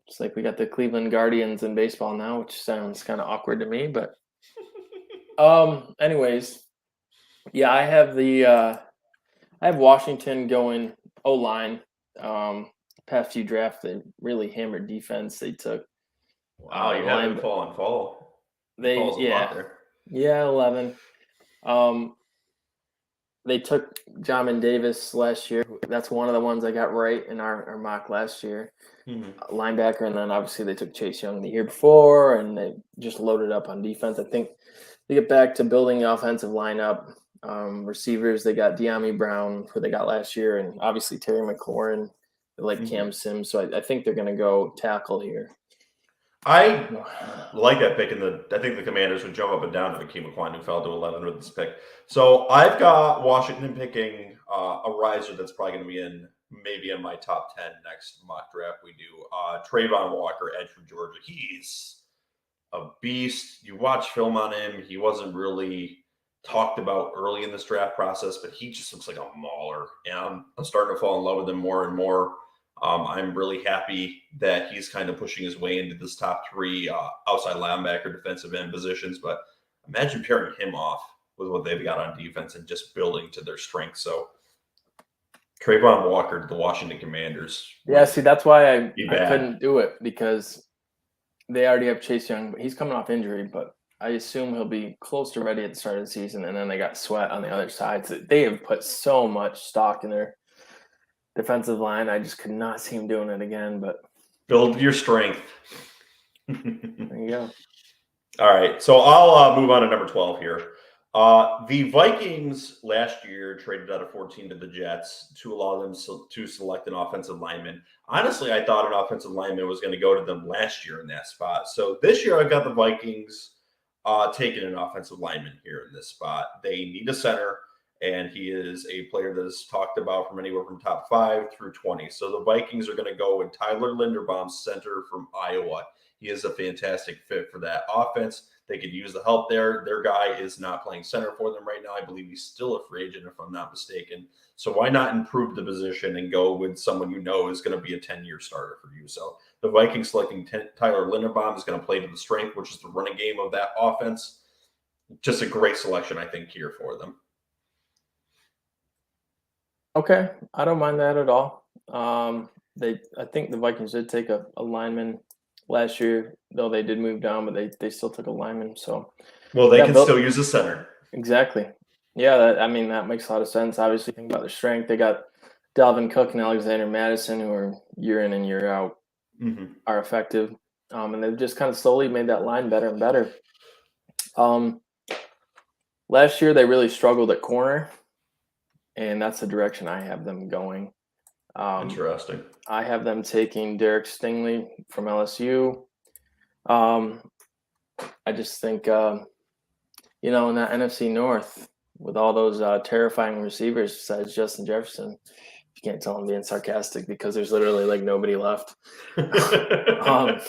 It's like we got the Cleveland Guardians in baseball now, which sounds kind of awkward to me, but anyways, yeah, I have Washington going O-line. Past few drafts, they really hammered defense. They took Wow, you have them fall and fall. They 11. They took Jamin Davis last year. That's one of the ones I got right in our mock last year. Linebacker, and then obviously they took Chase Young the year before, and they just loaded up on defense. I think they get back to building the offensive lineup. Receivers, they got De'Ami Brown, who they got last year, and obviously Terry McLaurin, like Cam Sims. So I think they're going to go tackle here. I like that pick, I think the Commanders would jump up and down to Hakeem McQuine, who fell to 11 with this pick. So I've got Washington picking a riser that's probably going to be maybe in my top 10 next mock draft we do. Trayvon Walker, edge from Georgia. He's a beast. You watch film on him. He wasn't really talked about early in this draft process, but he just looks like a mauler. And I'm starting to fall in love with him more and more. I'm really happy that he's kind of pushing his way into this top three outside linebacker, defensive end positions. But imagine pairing him off with what they've got on defense and just building to their strength. So Trayvon Walker to the Washington Commanders. Yeah, see, that's why I couldn't do it, because they already have Chase Young, but he's coming off injury. But I assume he'll be close to ready at the start of the season. And then they got Sweat on the other side. So they have put so much stock in their defensive line. I just could not see him doing it again. But build your strength. There you go. All right, so I'll move on to number 12 here. The Vikings last year traded out of 14 to the Jets to allow them to select an offensive lineman. Honestly, I thought an offensive lineman was going to go to them last year in that spot. So this year I've got the Vikings taking an offensive lineman here in this spot. They need a center, and he is a player that is talked about from anywhere from top 5 through 20. So the Vikings are going to go with Tyler Linderbaum, center from Iowa. He is a fantastic fit for that offense. They could use the help there. Their guy is not playing center for them right now. I believe he's still a free agent, if I'm not mistaken. So why not improve the position and go with someone you know is going to be a 10-year starter for you? So the Vikings selecting Tyler Linderbaum is going to play to the strength, which is the running game of that offense. Just a great selection, I think, here for them. Okay, I don't mind that at all. I think the Vikings did take a lineman last year, though they did move down, but they still took a lineman. So, well, they can still use a center. Exactly. Yeah, that makes a lot of sense. Obviously, think about their strength. They got Dalvin Cook and Alexander Madison, who are year in and year out are effective, and they've just kind of slowly made that line better and better. Last year they really struggled at corner, and that's the direction I have them going. Interesting. I have them taking Derek Stingley from LSU. I just think, in that NFC North, with all those terrifying receivers besides Justin Jefferson, you can't tell I'm being sarcastic because there's literally like nobody left. I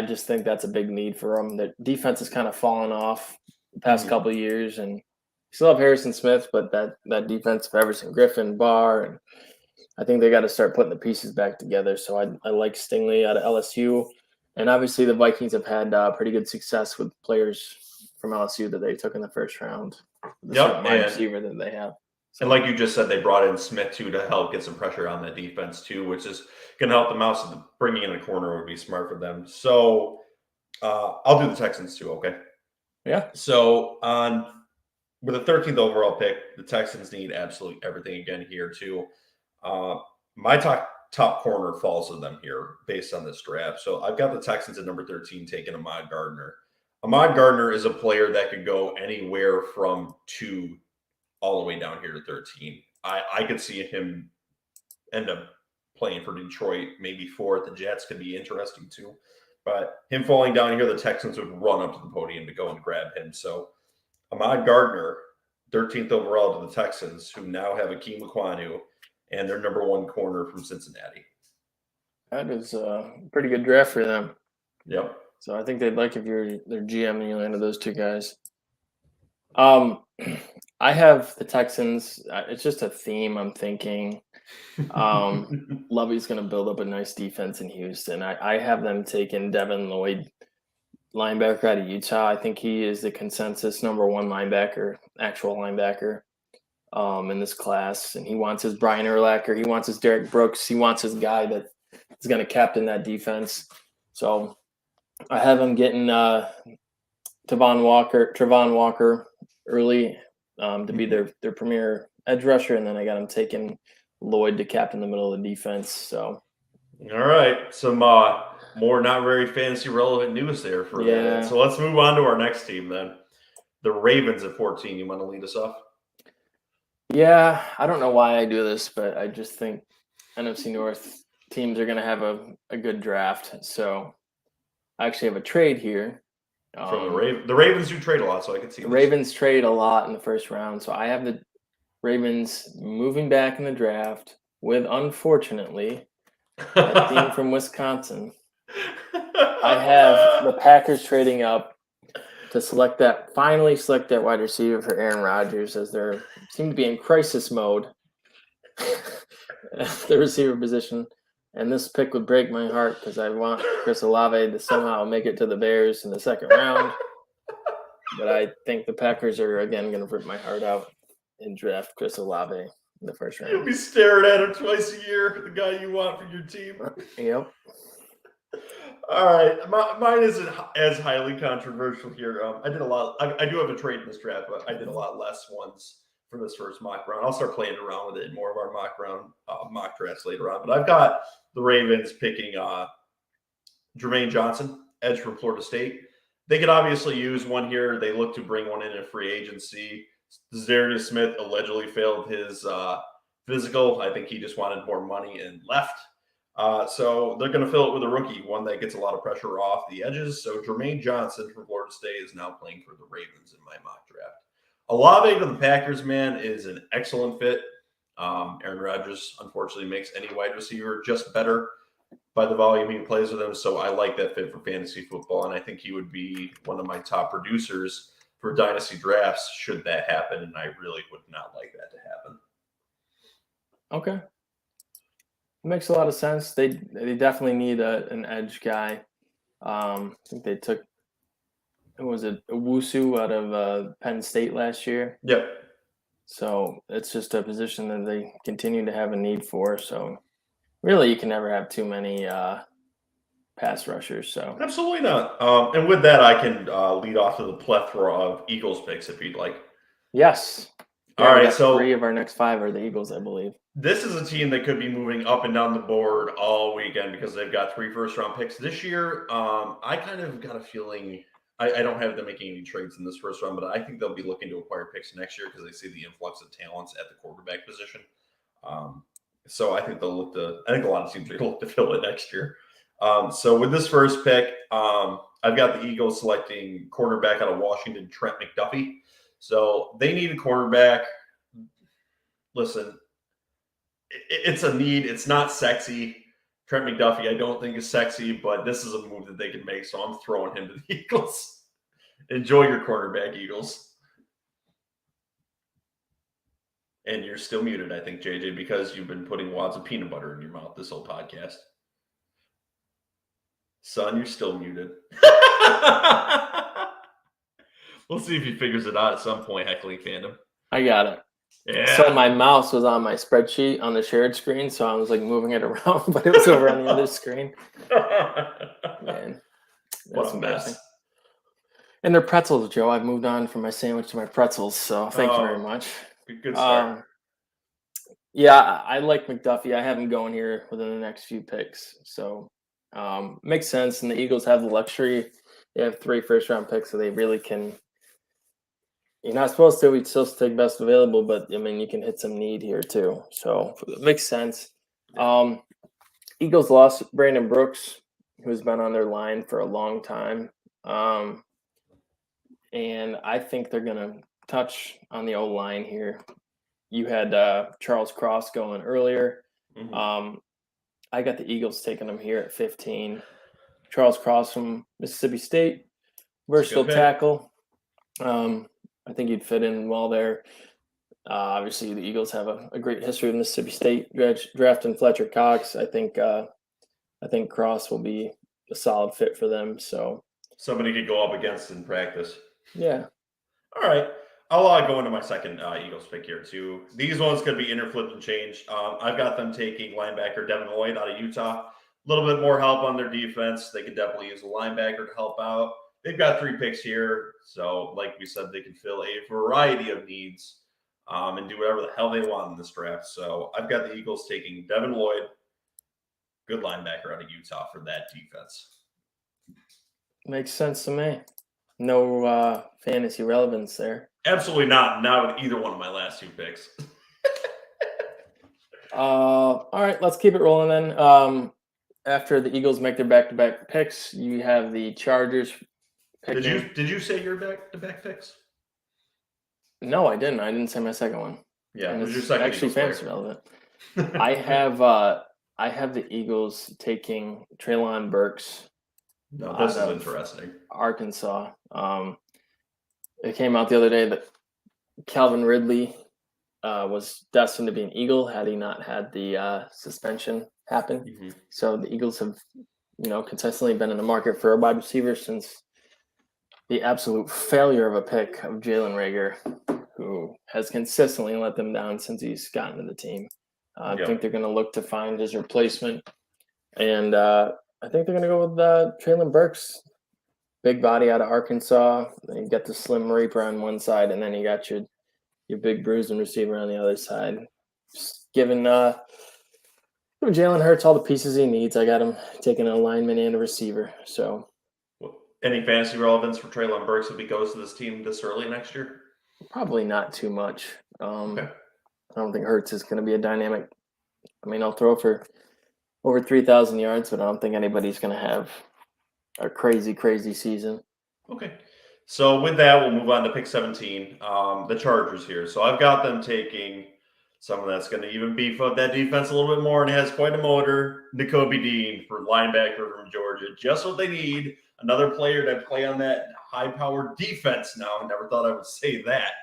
just think that's a big need for them. The defense has kind of fallen off the past couple of years, and still have Harrison Smith, but that defense of Everson Griffin, Barr, and I think they got to start putting the pieces back together. So I like Stingley out of LSU. And obviously the Vikings have had pretty good success with players from LSU that they took in the first round. The wide receiver that they have. And like you just said, they brought in Smith, too, to help get some pressure on that defense, too, which is going to help them out. So bringing in a corner would be smart for them. So I'll do the Texans, too, okay? Yeah. So with the 13th overall pick, the Texans need absolutely everything again here, too. My top corner falls to them here based on this draft. So I've got the Texans at number 13 taking Ahmad Gardner. Ahmad Gardner is a player that could go anywhere from 2 all the way down here to 13. I could see him end up playing for Detroit, maybe 4. The Jets could be interesting too. But him falling down here, the Texans would run up to the podium to go and grab him. So Ahmad Gardner, 13th overall to the Texans, who now have Akeem Ekwonu and their number 1 corner from Cincinnati. That is a pretty good draft for them. Yep. So I think they'd like if you're their GM and you landed those 2 guys. I have the Texans. It's just a theme I'm thinking. Lovey's going to build up a nice defense in Houston. I have them taking Devin Lloyd, linebacker out of Utah. I think he is the consensus number 1 linebacker, actual linebacker in this class. And he wants his Brian Urlacher. He wants his Derek Brooks. He wants his guy that is going to captain that defense. So I have him getting Travon Walker early to be their premier edge rusher, and then I got him taking Lloyd to captain the middle of the defense. So, all right, some more not very fantasy relevant news there for a minute. So let's move on to our next team then. The Ravens at 14. You want to lead us off? Yeah, I don't know why I do this, but I just think NFC North teams are going to have a good draft. So I actually have a trade here. From the Ravens do trade a lot, so I can see the Ravens trade a lot in the first round. So I have the Ravens moving back in the draft with, unfortunately, a team from Wisconsin. I have the Packers trading up to finally select that wide receiver for Aaron Rodgers, as they seem to be in crisis mode at the receiver position. And this pick would break my heart because I want Chris Olave to somehow make it to the Bears in the second round. But I think the Packers are, again, going to rip my heart out and draft Chris Olave in the first round. You'll be staring at him twice a year, the guy you want for your team. Yep. All right. Mine isn't as highly controversial here. I did a lot. I do have a trade in this draft, but I did a lot less ones for this first mock round. I'll start playing around with it in more of our mock drafts later on. But I've got the Ravens picking Jermaine Johnson, edge from Florida State. They could obviously use one here. They look to bring one in free agency. Darius Smith allegedly failed his physical. I think he just wanted more money and left. So they're going to fill it with a rookie, one that gets a lot of pressure off the edges. So Jermaine Johnson from Florida State is now playing for the Ravens in my mock draft. Olave to the Packers, man, is an excellent fit. Aaron Rodgers, unfortunately, makes any wide receiver just better by the volume he plays with them. So I like that fit for fantasy football, and I think he would be one of my top producers for dynasty drafts should that happen, and I really would not like that to happen. Okay. It makes a lot of sense. They definitely need an edge guy. I think they took, was it Owusu out of Penn State last year? Yep. So it's just a position that they continue to have a need for. So really, you can never have too many pass rushers. So absolutely not. And with that, I can lead off to the plethora of Eagles picks if you'd like. Yes. All right. So 3 of our next 5 are the Eagles, I believe. This is a team that could be moving up and down the board all weekend because they've got 3 first-round picks this year. I kind of got a feeling I don't have them making any trades in this first round, but I think they'll be looking to acquire picks next year because they see the influx of talents at the quarterback position. So I think they'll look to. I think a lot of teams are going to look to fill it next year. So with this first pick, I've got the Eagles selecting cornerback out of Washington, Trent McDuffie. So they need a cornerback. Listen, it's a need. It's not sexy. Trent McDuffie, I don't think is sexy, but this is a move that they can make, so I'm throwing him to the Eagles. Enjoy your cornerback, Eagles. And you're still muted, I think, JJ, because you've been putting wads of peanut butter in your mouth this whole podcast. Son, you're still muted. We'll see if he figures it out at some point, Heckling Fandom. I got it. Yeah. So my mouse was on my spreadsheet on the shared screen, so I was like moving it around, but it was over on the other screen. Man, what a mess. And they're pretzels, Joe. I've moved on from my sandwich to my pretzels, so thank you very much. Good start. Yeah, I like McDuffie. I have him going here within the next few picks, so makes sense. And the Eagles have the luxury; they have 3 first-round picks, so they really can. You're not supposed to. We'd still take best available, but I mean, you can hit some need here too. So it makes sense. Eagles lost Brandon Brooks, who's been on their line for a long time. And I think they're going to touch on the O-line here. You had Charles Cross going earlier. Mm-hmm. I got the Eagles taking him here at 15. Charles Cross from Mississippi State, versatile tackle. I think he'd fit in well there. Obviously, the Eagles have a great history with Mississippi State drafting Fletcher Cox. I think Cross will be a solid fit for them. So somebody could go up against in practice. Yeah. All right. I'll go into my second Eagles pick here too. These ones could be interflipped and changed. I've got them taking linebacker Devin Lloyd out of Utah. A little bit more help on their defense. They could definitely use a linebacker to help out. They've got 3 picks here. So like we said, they can fill a variety of needs and do whatever the hell they want in this draft. So I've got the Eagles taking Devin Lloyd, good linebacker out of Utah for that defense. Makes sense to me. No fantasy relevance there. Absolutely not. Not with either one of my last 2 picks. All right, let's keep it rolling then. After the Eagles make their back-to-back picks, you have the Chargers. Did you say your back-to-back picks? No, I didn't. I didn't say my second one. Yeah, and it was your it's second. Actually, fantasy relevant. I have the Eagles taking Treylon Burks. No, this is interesting. Arkansas. It came out the other day that Calvin Ridley was destined to be an Eagle had he not had the suspension happen. Mm-hmm. So the Eagles have, consistently been in the market for a wide receiver since the absolute failure of a pick of Jalen Reagor, who has consistently let them down since he's gotten to the team. I think they're going to look to find his replacement. And I think they're going to go with Treylon Burks. Big body out of Arkansas. Then you got the Slim Reaper on one side, and then you got your big bruising receiver on the other side. Just giving Jalen Hurts all the pieces he needs. I got him taking a lineman and a receiver. So, any fantasy relevance for Treylon Burks if he goes to this team this early next year? Probably not too much. Okay. I don't think Hurts is going to be a dynamic. I mean, I'll throw for over 3,000 yards, but I don't think anybody's going to have a crazy, crazy season. Okay. So with that, we'll move on to pick 17, the Chargers here. So I've got them taking someone that's going to even beef up that defense a little bit more and has quite a motor, Nakobe Dean for linebacker from Georgia. Just what they need, another player to play on that high-powered defense now. I never thought I would say that.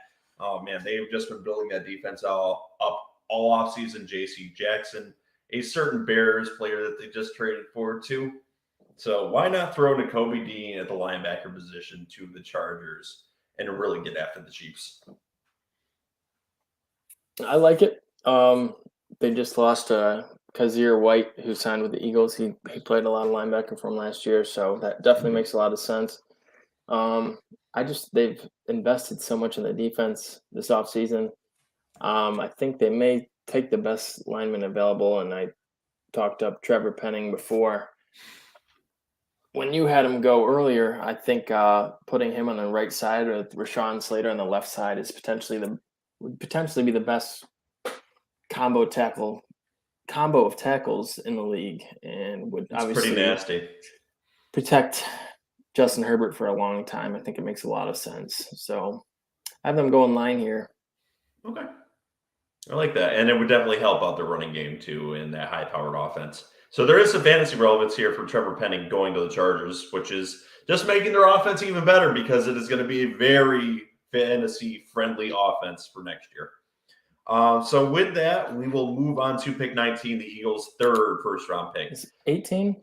Oh, man, they've just been building that defense up all offseason. J.C. Jackson, a certain Bears player that they just traded forward to. So why not throw Nakobe Dean at the linebacker position to the Chargers and really get after the Chiefs? I like it. They just lost Kazir White, who signed with the Eagles. He played a lot of linebacker from last year, so that definitely makes a lot of sense. They've invested so much in the defense this offseason. I think they may take the best lineman available, and I talked up Trevor Penning before. When you had him go earlier, I think putting him on the right side with Rashawn Slater on the left side is would potentially be the best combo of tackles in the league, and would obviously pretty nasty. Protect Justin Herbert for a long time. I think it makes a lot of sense. So I have them going line here. Okay. I like that. And it would definitely help out the running game too in that high-powered offense. So there is some fantasy relevance here for Trevor Penning going to the Chargers, which is just making their offense even better because it is going to be a very fantasy-friendly offense for next year. So with that, we will move on to pick 19, the Eagles' third first-round pick. Is it 18?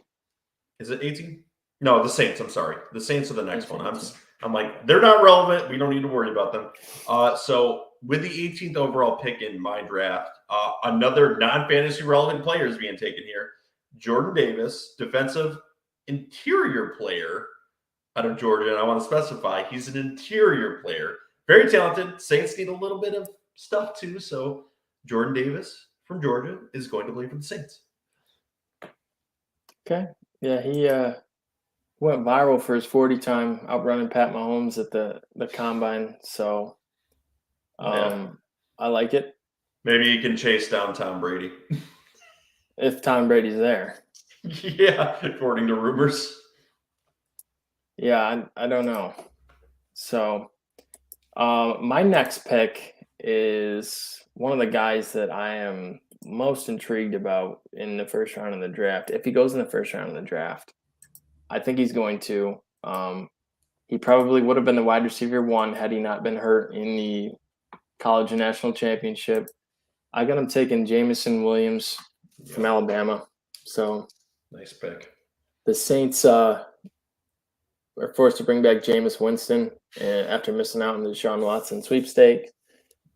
Is it 18? No, the Saints. I'm sorry. The Saints are the next one. I'm like, they're not relevant. We don't need to worry about them. So with the 18th overall pick in my draft, another non-fantasy relevant player is being taken here. Jordan Davis, defensive interior player out of Georgia. And I want to specify he's an interior player. Very talented. Saints need a little bit of stuff too. So Jordan Davis from Georgia is going to play for the Saints. Okay. Yeah, he went viral for his 40 time outrunning Pat Mahomes at the combine. So I like it. Maybe he can chase down Tom Brady. If Tom Brady's there. Yeah, according to rumors. Yeah, I don't know. So my next pick is one of the guys that I am most intrigued about in the first round of the draft. If he goes in the first round of the draft, I think he's going to. He probably would have been the wide receiver 1 had he not been hurt in the college national championship. I got him taking Jameson Williams from Alabama. So nice pick. The Saints are forced to bring back Jameis Winston after missing out on the Deshaun Watson sweepstake.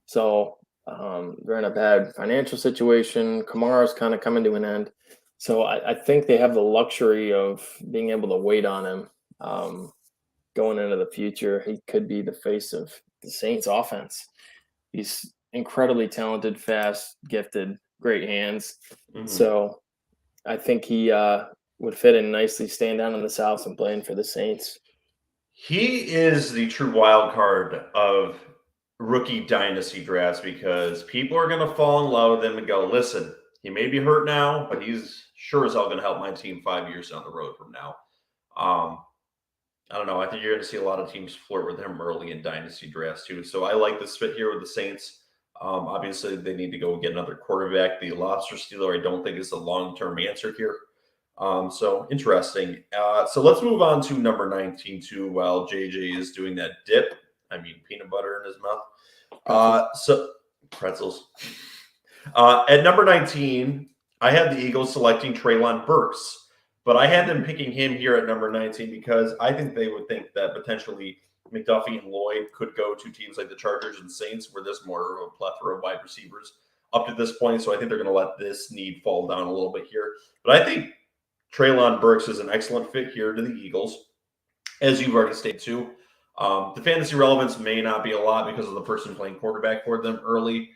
So they're in a bad financial situation. Kamara's kind of coming to an end. So I think they have the luxury of being able to wait on him going into the future. He could be the face of the Saints offense. He's incredibly talented, fast, gifted, great hands. Mm-hmm. So I think he would fit in nicely staying down in the South and playing for the Saints. He is the true wild card of rookie dynasty drafts because people are going to fall in love with him and go, listen, he may be hurt now, but he's sure as hell going to help my team 5 years down the road from now. I don't know. I think you're going to see a lot of teams flirt with him early in dynasty drafts too. So I like this fit here with the Saints. Obviously, they need to go get another quarterback. The lobster stealer, I don't think, is the long-term answer here. So interesting. So let's move on to number 19 too, while JJ is doing that dip. I mean, peanut butter in his mouth. So pretzels. At number 19, I had the Eagles selecting Treylon Burks, but I had them picking him here at number 19 because I think they would think that potentially McDuffie and Lloyd could go to teams like the Chargers and Saints, where there's more of a plethora of wide receivers up to this point. So I think they're going to let this need fall down a little bit here. But I think Treylon Burks is an excellent fit here to the Eagles, as you've already stated too. The fantasy relevance may not be a lot because of the person playing quarterback for them early.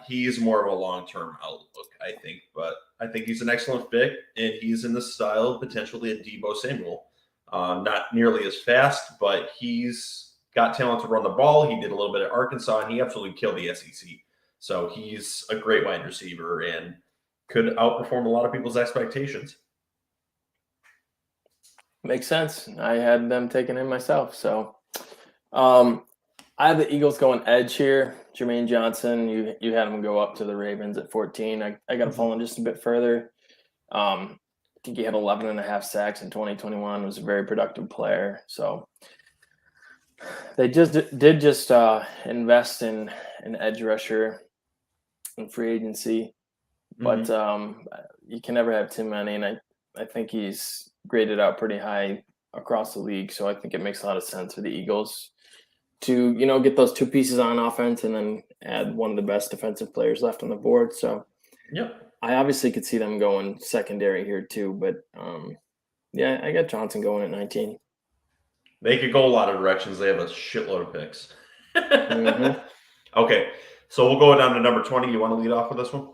He's more of a long-term outlook, I think. But I think he's an excellent fit, and he's in the style of potentially a Deebo Samuel. Not nearly as fast, but he's got talent to run the ball. He did a little bit at Arkansas, and he absolutely killed the SEC. So he's a great wide receiver and could outperform a lot of people's expectations. Makes sense. I had them taking him myself. So I have the Eagles going edge here. Jermaine Johnson, you had him go up to the Ravens at 14. I got to fall in just a bit further. I think he had 11.5 sacks in 2021. Was a very productive player. So they did invest in an edge rusher in free agency, but you can never have too many. And I think he's graded out pretty high across the league. So I think it makes a lot of sense for the Eagles to, get those two pieces on offense and then add one of the best defensive players left on the board. So I obviously could see them going secondary here too, but I got Johnson going at 19. They could go a lot of directions. They have a shitload of picks. Mm-hmm. Okay, so we'll go down to number 20. You want to lead off with this one?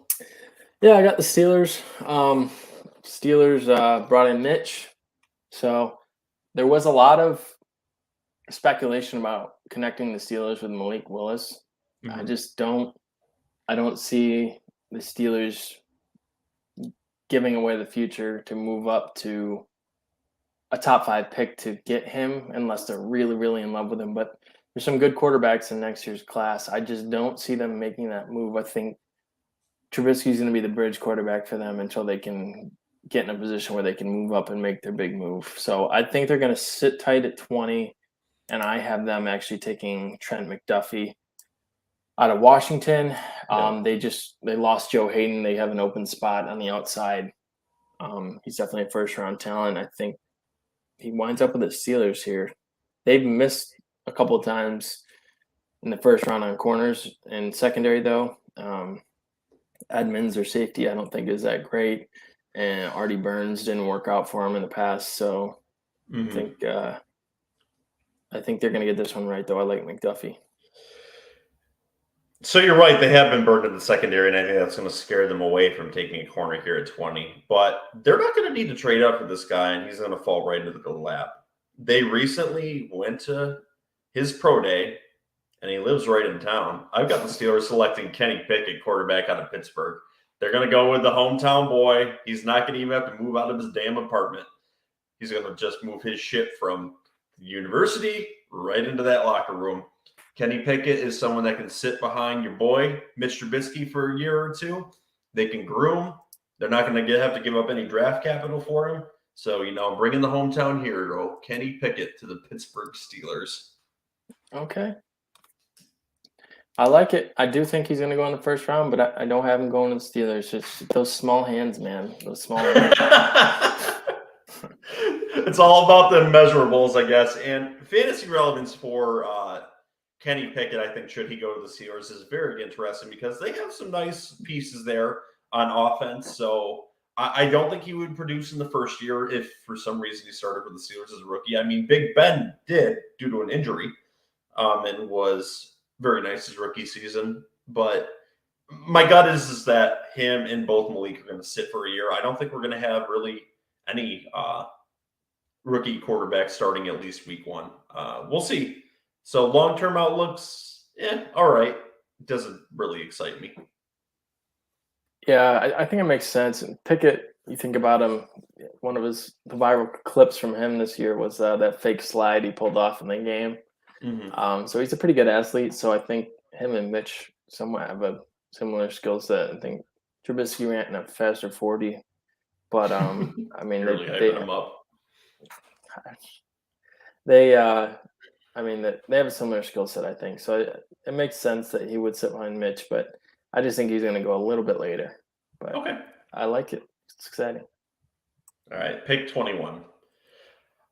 Yeah, I got the Steelers. Steelers brought in Mitch. So there was a lot of speculation about connecting the Steelers with Malik Willis. Mm-hmm. I don't see the Steelers giving away the future to move up to a top 5 pick to get him unless they're really, really in love with him. But there's some good quarterbacks in next year's class. I just don't see them making that move. I think Trubisky's going to be the bridge quarterback for them until they can get in a position where they can move up and make their big move. So I think they're going to sit tight at 20, and I have them actually taking Trent McDuffie out of Washington. They lost Joe Hayden. They have an open spot on the outside. He's definitely a first-round talent. I think he winds up with the Steelers here. They've missed a couple of times in the first round on corners and secondary, though. Edmonds or safety, I don't think is that great. And Artie Burns didn't work out for him in the past. So I think they're going to get this one right, though. I like McDuffie. So you're right. They have been burned in the secondary, and I think that's going to scare them away from taking a corner here at 20. But they're not going to need to trade up for this guy, and he's going to fall right into the lap. They recently went to his pro day, and he lives right in town. I've got the Steelers selecting Kenny Pickett, quarterback out of Pittsburgh. They're going to go with the hometown boy. He's not going to even have to move out of his damn apartment. He's going to just move his shit from the university right into that locker room. Kenny Pickett is someone that can sit behind your boy, Mitch Trubisky, for a year or two. They can groom. They're not going to have to give up any draft capital for him. So, bringing the hometown hero, Kenny Pickett, to the Pittsburgh Steelers. Okay. I like it. I do think he's going to go in the first round, but I don't have him going to the Steelers. It's those small hands, man. Those small hands. It's all about the measurables, I guess. And fantasy relevance for Kenny Pickett, I think, should he go to the Steelers, is very interesting because they have some nice pieces there on offense. So I don't think he would produce in the first year if for some reason he started with the Steelers as a rookie. I mean, Big Ben did due to an injury and was very nice his rookie season. But my gut is that him and both Malik are going to sit for a year. I don't think we're going to have really any rookie quarterback starting at least week one. We'll see. So long-term outlooks, all right. Doesn't really excite me. Yeah, I think it makes sense. And Pickett, you think about him, one of the viral clips from him this year was that fake slide he pulled off in the game. Mm-hmm. So he's a pretty good athlete. So I think him and Mitch somewhat have a similar skill set. I think Trubisky ran in a faster 40. But, I mean, really hyping him up. They have a similar skill set, I think. So it makes sense that he would sit behind Mitch, but I just think he's going to go a little bit later. But okay. I like it. It's exciting. All right, pick 21.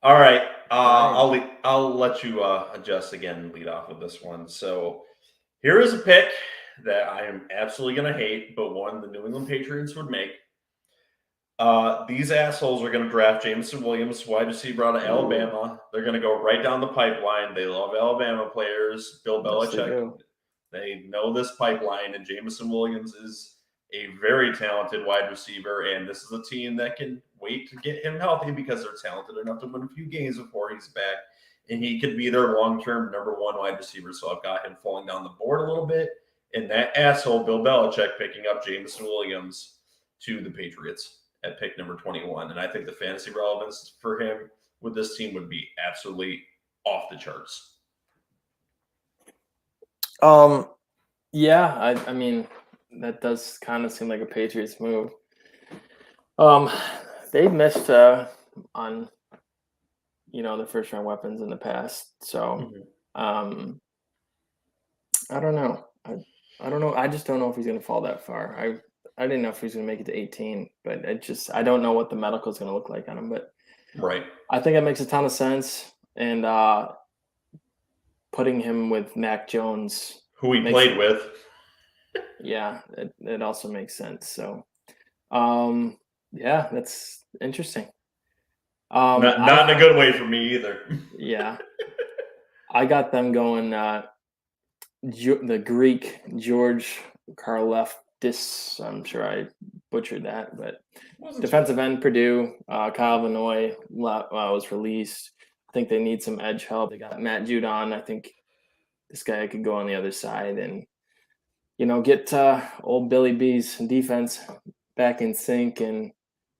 All right, I'll let you adjust again and lead off with this one. So here is a pick that I am absolutely going to hate, but one the New England Patriots would make. These assholes are going to draft Jameson Williams, wide receiver out of Alabama. They're going to go right down the pipeline. They love Alabama players. Bill Belichick, they know this pipeline, and Jameson Williams is a very talented wide receiver, and this is a team that can wait to get him healthy because they're talented enough to win a few games before he's back, and he could be their long-term number one wide receiver. So I've got him falling down the board a little bit, and that asshole Bill Belichick picking up Jameson Williams to the Patriots at pick number 21. And I think the fantasy relevance for him with this team would be absolutely off the charts. Yeah, I mean, that does kind of seem like a Patriots move. They've missed on, the first round weapons in the past. So, I don't know. I don't know. I just don't know if he's going to fall that far. I didn't know if he was going to make it to 18, but I don't know what the medical is going to look like on him. But right, I think it makes a ton of sense. And putting him with Mac Jones, who he played with. Yeah, it also makes sense. So, yeah, that's interesting. Not in a good way for me either. Yeah. I got them going the Greek George Karlaftis. I'm sure I butchered that, but defensive end Purdue, Kyle Vanoy was released. I think they need some edge help. They got Matt Judon. I think this guy could go on the other side and, get old Billy B's defense back in sync. And,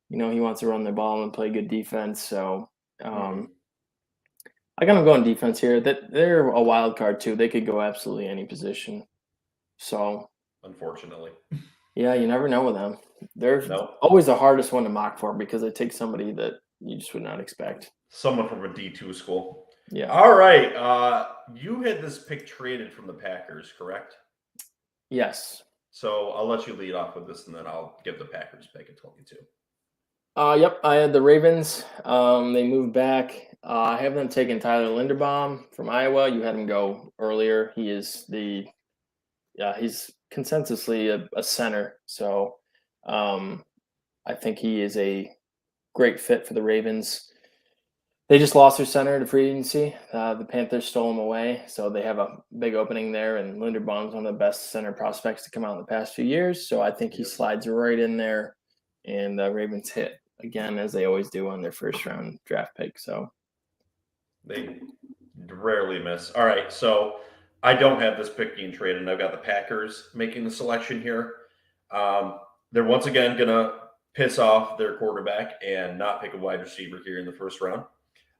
he wants to run the ball and play good defense. So I got them going defense here. That they're a wild card too. They could go absolutely any position. So unfortunately, yeah, you never know with them. They're always the hardest one to mock for because they take somebody that you just would not expect. Someone from a D2 school. Yeah. All right. You had this pick traded from the Packers, correct? Yes. So I'll let you lead off with this, and then I'll give the Packers pick at 22. Yep, I had the Ravens. They moved back. I have them taking Tyler Linderbaum from Iowa. You had him go earlier. He is he's consensusly a center. So I think he is a great fit for the Ravens. They just lost their center to free agency. The Panthers stole him away, so they have a big opening there. And Linderbaum's one of the best center prospects to come out in the past few years. So I think he slides right in there, and the Ravens hit again as they always do on their first round draft pick. So they rarely miss. All right, so I don't have this pick being traded, and I've got the Packers making the selection here. They're once again gonna piss off their quarterback and not pick a wide receiver here in the first round.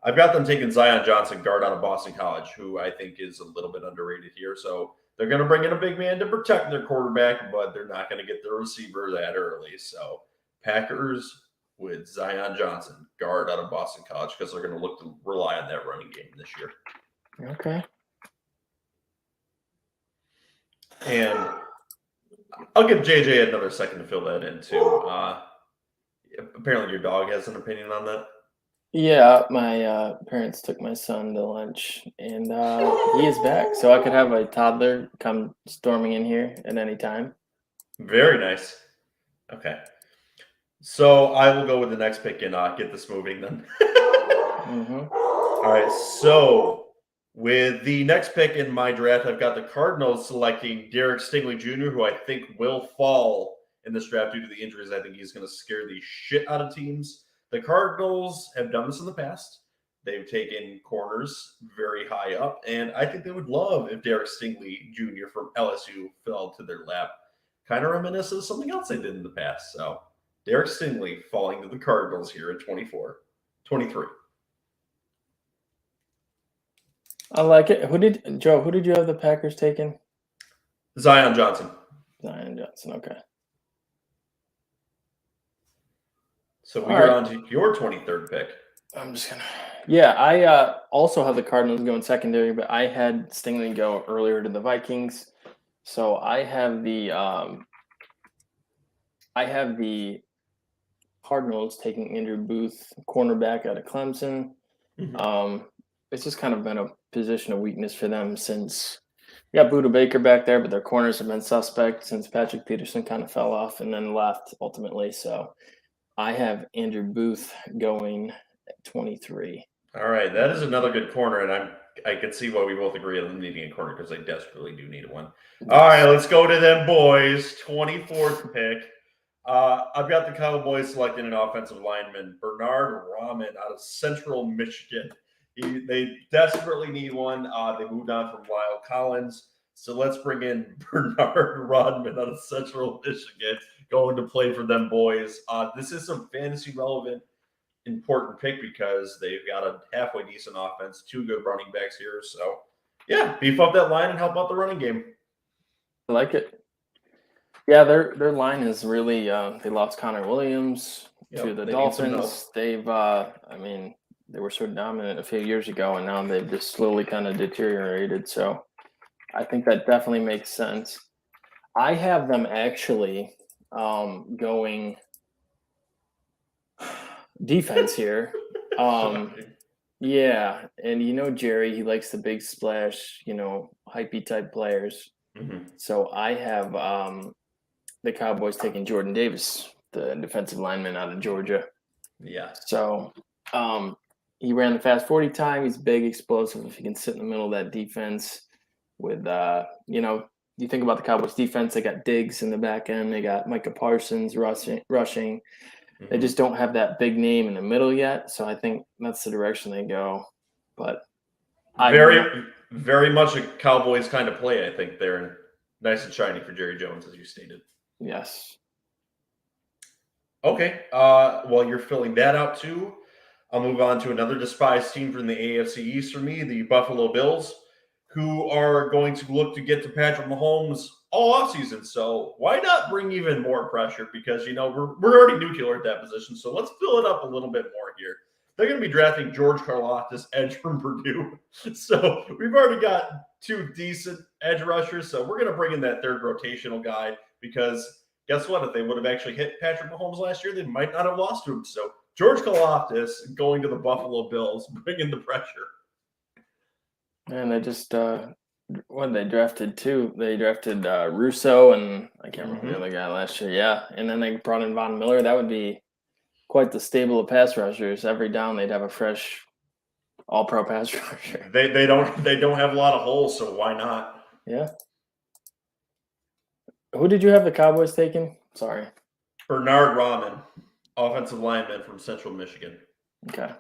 I've got them taking Zion Johnson, guard out of Boston College, who I think is a little bit underrated here. So they're going to bring in a big man to protect their quarterback, but they're not going to get their receiver that early. So Packers with Zion Johnson, guard out of Boston College, because they're going to look to rely on that running game this year. Okay. And I'll give JJ another second to fill that in too. Apparently your dog has an opinion on that. Yeah, my parents took my son to lunch, and he is back. So I could have a toddler come storming in here at any time. Very nice. Okay. So I will go with the next pick and get this moving then. All right. So with the next pick in my draft, I've got the Cardinals selecting Derek Stingley Jr., who I think will fall in this draft due to the injuries. I think he's going to scare the shit out of teams. The Cardinals have done this in the past. They've taken corners very high up, and I think they would love if Derek Stingley Jr. from LSU fell to their lap. Kind of reminiscent of something else they did in the past. So Derek Stingley falling to the Cardinals here at 23. I like it. Who did you have the Packers taking? Zion Johnson. Okay. So we are on to your 23rd pick. I'm just gonna. Yeah, I also have the Cardinals going secondary, but I had Stingley go earlier to the Vikings. So I have the Cardinals taking Andrew Booth, cornerback out of Clemson. It's just kind of been a position of weakness for them since we got Budda Baker back there, but their corners have been suspect since Patrick Peterson kind of fell off and then left ultimately. So I have Andrew Booth going at 23. All right, that is another good corner, and I can see why we both agree on needing a corner because they desperately do need one. All right, let's go to them boys. 24th pick. I've got the Cowboys selecting an offensive lineman, Bernard Rahman out of Central Michigan. They desperately need one. They moved on from Lyle Collins. So let's bring in Bernard Rahman out of Central Michigan going to play for them boys. This is a fantasy relevant, important pick because they've got a halfway decent offense, 2 good running backs here. So, yeah, beef up that line and help out the running game. I like it. Yeah, their line is really they lost Connor Williams to the Dolphins. They've they were so dominant a few years ago, and now they've just slowly kind of deteriorated. So I think that definitely makes sense. I have them actually going defense here. Yeah, and Jerry, he likes the big splash, hypey type players. So I have the Cowboys taking Jordan Davis, the defensive lineman out of Georgia. Yeah. So he ran the fast 40 time. He's big, explosive. If he can sit in the middle of that defense with, you think about the Cowboys defense, they got Diggs in the back end. They got Micah Parsons rushing. They just don't have that big name in the middle yet. So I think that's the direction they go. But very much a Cowboys kind of play, I think. They're nice and shiny for Jerry Jones, as you stated. Yes. Okay. While you're filling that out too, I'll move on to another despised team from the AFC East for me, the Buffalo Bills, who are going to look to get to Patrick Mahomes all offseason. So why not bring even more pressure? Because, we're already nuclear at that position. So let's fill it up a little bit more here. They're going to be drafting George Karlaftis, edge from Purdue. So we've already got 2 decent edge rushers. So we're going to bring in that third rotational guy because guess what? If they would have actually hit Patrick Mahomes last year, they might not have lost to him. So George Karlaftis going to the Buffalo Bills, bringing the pressure. And they just what they drafted too. They drafted Russo and I can't remember the other guy last year. Yeah, and then they brought in Von Miller. That would be quite the stable of pass rushers. Every down they'd have a fresh all-pro pass rusher. They don't have a lot of holes, so why not? Yeah. Who did you have the Cowboys taking? Sorry. Bernard Rahman, offensive lineman from Central Michigan. Okay.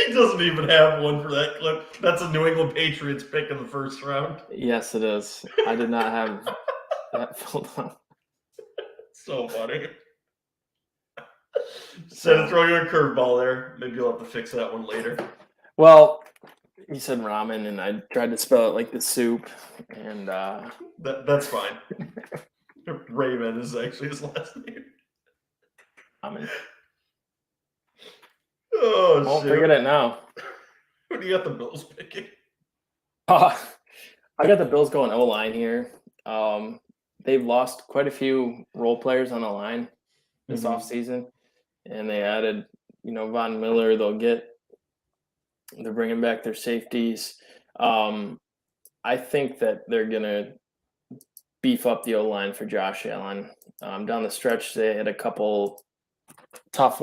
He doesn't even have one for that clip. That's a New England Patriots pick in the first round. Yes, it is. I did not have that filled out. So funny. Instead of throwing you a curveball there, maybe you'll have to fix that one later. Well, you said ramen, and I tried to spell it like the soup, and that's fine. Raymond is actually his last name. Ramen. Oh, Won't shit. forget it now. Who do you got the Bills picking? I got the Bills going O-line here. They've lost quite a few role players on the line this offseason, and they added, Von Miller. They're bringing back their safeties. I think that they're going to beef up the O-line for Josh Allen. Down the stretch, they had a couple tough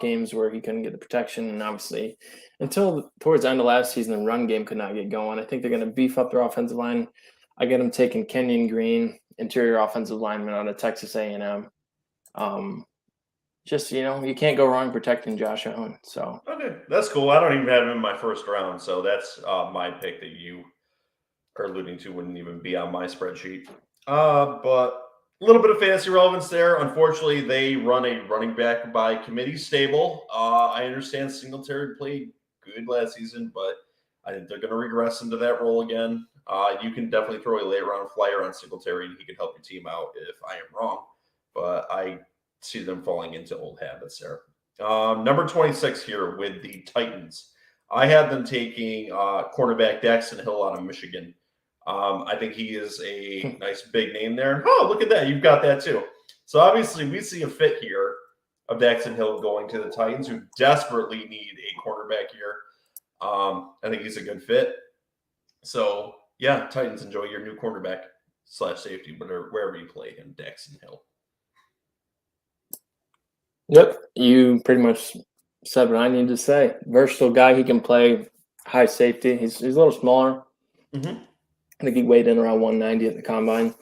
games where he couldn't get the protection. And obviously, until towards the end of last season, the run game could not get going. I think they're going to beef up their offensive line. I get them taking Kenyon Green, interior offensive lineman out of Texas A&M. You can't go wrong protecting Josh Allen. So okay, that's cool. I don't even have him in my first round, so that's my pick that you are alluding to wouldn't even be on my spreadsheet. But a little bit of fantasy relevance there. Unfortunately, they run a running back by committee stable. I understand Singletary played good last season, but I think they're going to regress into that role again. You can definitely throw a late round flyer on Singletary, and he could help your team out if I am wrong. But I see them falling into old habits there. Number 26 here with the Titans. I had them taking cornerback Daxton Hill out of Michigan. I think he is a nice big name there. Oh, look at that. You've got that too. So obviously we see a fit here of Daxton Hill going to the Titans, who desperately need a cornerback here. I think he's a good fit. So yeah, Titans, enjoy your new cornerback / safety, but wherever you play him, Daxton Hill. Yep, you pretty much said what I need to say. Versatile guy. He can play high safety. He's a little smaller. I think he weighed in around 190 at the combine.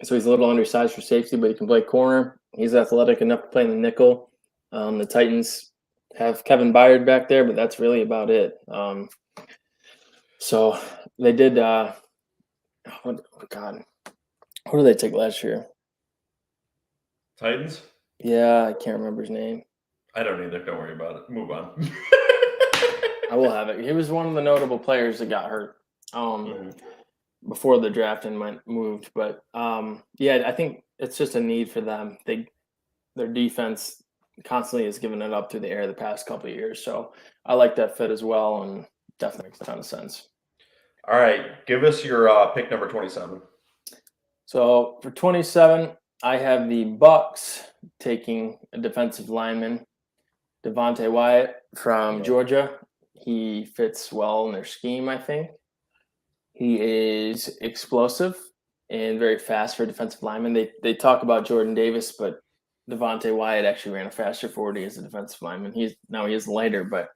So he's a little undersized for safety, but he can play corner. He's athletic enough to play in the nickel. The Titans have Kevin Byard back there, but that's really about it. So they did who did they take last year? Titans? Yeah, I can't remember his name. I don't either. Don't worry about it. Move on. I will have it. He was one of the notable players that got hurt before the draft and moved. But I think it's just a need for them. Their defense constantly has given it up through the air the past couple of years. So I like that fit as well, and definitely makes a ton of sense. All right, give us your pick number 27. So for 27, I have the Bucks taking a defensive lineman, Devontae Wyatt from Georgia. He fits well in their scheme, I think. He is explosive and very fast for a defensive lineman. They talk about Jordan Davis, but Devontae Wyatt actually ran a faster 40 as a defensive lineman. He is lighter, but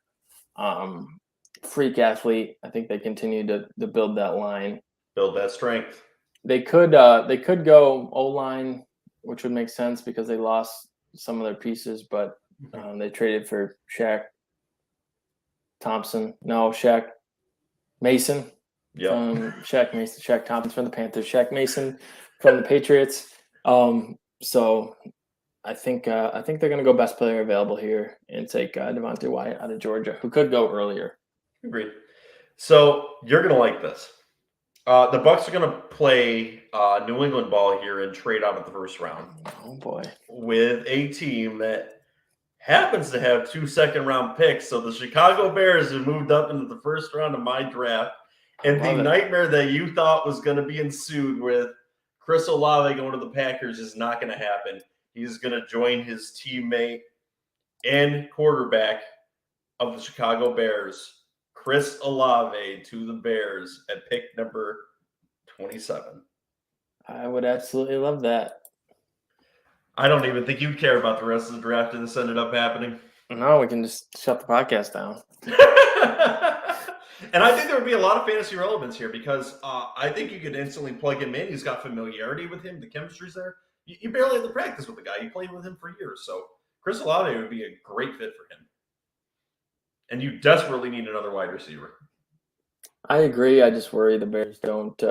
freak athlete. I think they continue to build that line. Build that strength. They could go O-line, which would make sense because they lost some of their pieces, but they traded for Shaq Mason. Yeah. Shaq Thompson from the Panthers, Shaq Mason from the Patriots. So I think they're going to go best player available here and take Devontae Wyatt out of Georgia, who could go earlier. Agreed. So you're going to like this. The Bucks are going to play New England ball here and trade out of the first round. Oh boy! With a team that happens to have 2 second-round picks. So the Chicago Bears have moved up into the first round of my draft, And the nightmare that you thought was going to be ensued with Chris Olave going to the Packers is not going to happen. He's going to join his teammate and quarterback of the Chicago Bears, Chris Olave, to the Bears at pick number 27. I would absolutely love that. I don't even think you'd care about the rest of the draft if this ended up happening. No, we can just shut the podcast down. And I think there would be a lot of fantasy relevance here because I think you could instantly plug him in. He's got familiarity with him. The chemistry's there. You barely have to practice with the guy. You played with him for years. So Chris Olave would be a great fit for him. And you desperately need another wide receiver. I agree. I just worry the Bears don't.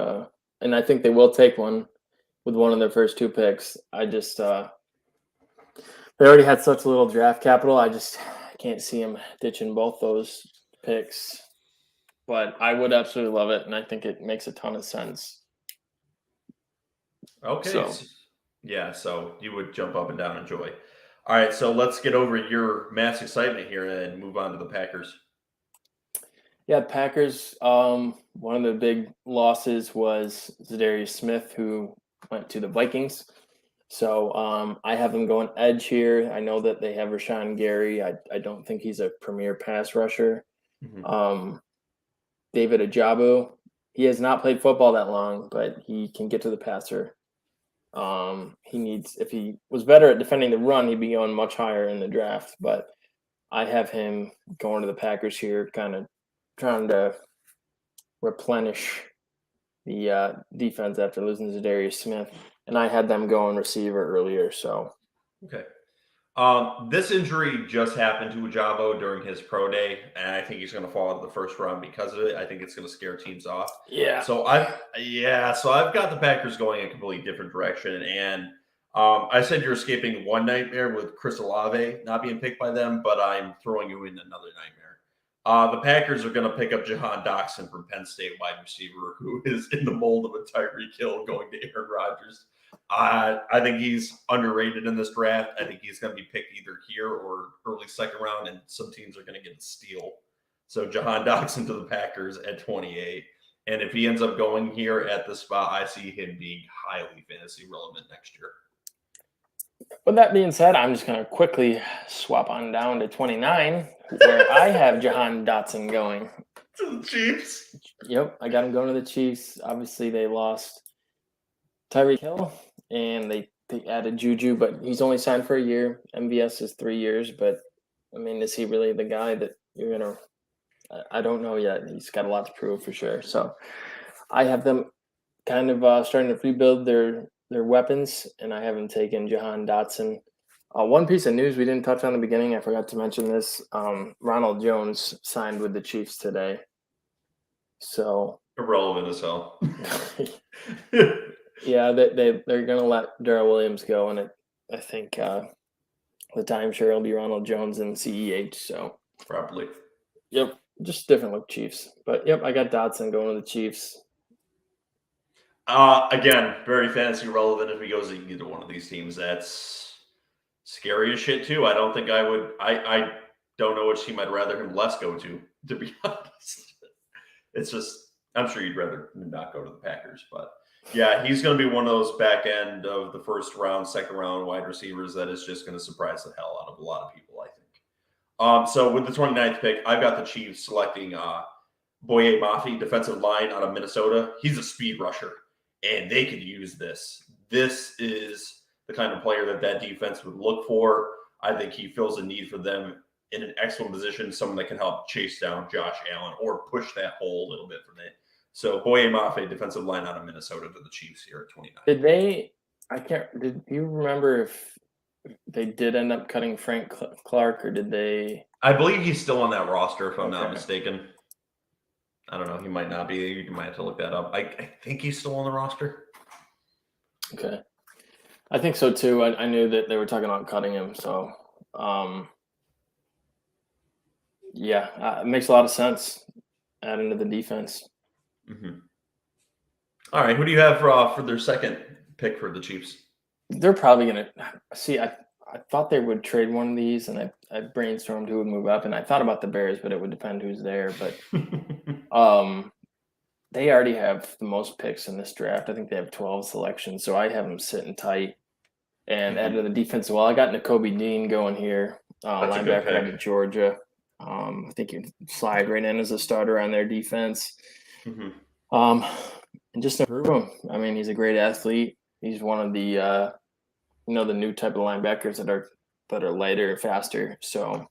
And I think they will take one with one of their first 2 picks. I just they already had such little draft capital. I can't see them ditching both those picks. But I would absolutely love it, and I think it makes a ton of sense. Okay. So you would jump up and down and joy. All right, so let's get over your mass excitement here and move on to the Packers. Yeah, Packers, one of the big losses was Zadarius Smith, who went to the Vikings. So I have them going edge here. I know that they have Rashawn Gary. I don't think he's a premier pass rusher. Mm-hmm. David Ajabu, he has not played football that long, but he can get to the passer. If he was better at defending the run, he'd be going much higher in the draft. But I have him going to the Packers here, kind of trying to replenish the defense after losing Zadarius Smith. And I had them going receiver earlier. So, okay. This injury just happened to Ajabo during his pro day, and I think he's going to fall out of the first round because of it. I think it's going to scare teams off. Yeah. So I've got the Packers going a completely different direction, and I said you're escaping one nightmare with Chris Olave not being picked by them, but I'm throwing you in another nightmare. The Packers are going to pick up Jahan Dotson from Penn State, wide receiver, who is in the mold of a Tyreek Hill going to Aaron Rodgers. I think he's underrated in this draft. I think he's going to be picked either here or early second round, and some teams are going to get a steal. So Jahan Dotson to the Packers at 28. And if he ends up going here at the spot, I see him being highly fantasy relevant next year. With that being said, I'm just going to quickly swap on down to 29, where I have Jahan Dotson going. To the Chiefs? Yep, I got him going to the Chiefs. Obviously, they lost Tyreek Hill, and they added Juju, but he's only signed for a year. MVS is 3 years, but, I mean, is he really the guy that you're going to – I don't know yet. He's got a lot to prove for sure. So I have them kind of starting to rebuild their weapons, and I have him taking Jahan Dotson. One piece of news we didn't touch on in the beginning, I forgot to mention this. Ronald Jones signed with the Chiefs today. So irrelevant as hell. Yeah, they're going to let Darrell Williams go, and I think the timeshare will be Ronald Jones and CEH. So probably. Yep, just different look Chiefs. But yep, I got Dotson going to the Chiefs. Again, very fantasy relevant if he goes to either one of these teams. That's scary as shit too. I don't think I would. I don't know which team I'd rather him less go to be honest. It's just, I'm sure you'd rather not go to the Packers, but yeah, he's going to be one of those back end of the first round, second round wide receivers that is just going to surprise the hell out of a lot of people, I think. So with the 29th pick, I've got the Chiefs selecting Boye Mafe, defensive line out of Minnesota. He's a speed rusher, and they could use this. This is the kind of player that defense would look for. I think he fills a need for them in an excellent position, someone that can help chase down Josh Allen or push that hole a little bit from it. So Boye Mafe, defensive line out of Minnesota, to the Chiefs here at 29. Did you remember if they did end up cutting Frank Clark, or did they? I believe he's still on that roster, if I'm not mistaken. I don't know. He might not be. You might have to look that up. I think he's still on the roster. Okay. I think so too. I knew that they were talking about cutting him. So, it makes a lot of sense adding to the defense. Mm-hmm. All right. Who do you have for their second pick for the Chiefs? They're probably going to see. I thought they would trade one of these, and I brainstormed who would move up, and I thought about the Bears, but it would depend who's there. But they already have the most picks in this draft. I think they have 12 selections, so I have them sitting tight. And add to the defense, well, I got Nakobe Dean going here, That's a good linebacker out pick. of Georgia. I think you slide right in as a starter on their defense. Mm-hmm. And just improve him. I mean, he's a great athlete. He's one of the the new type of linebackers that are lighter and faster. So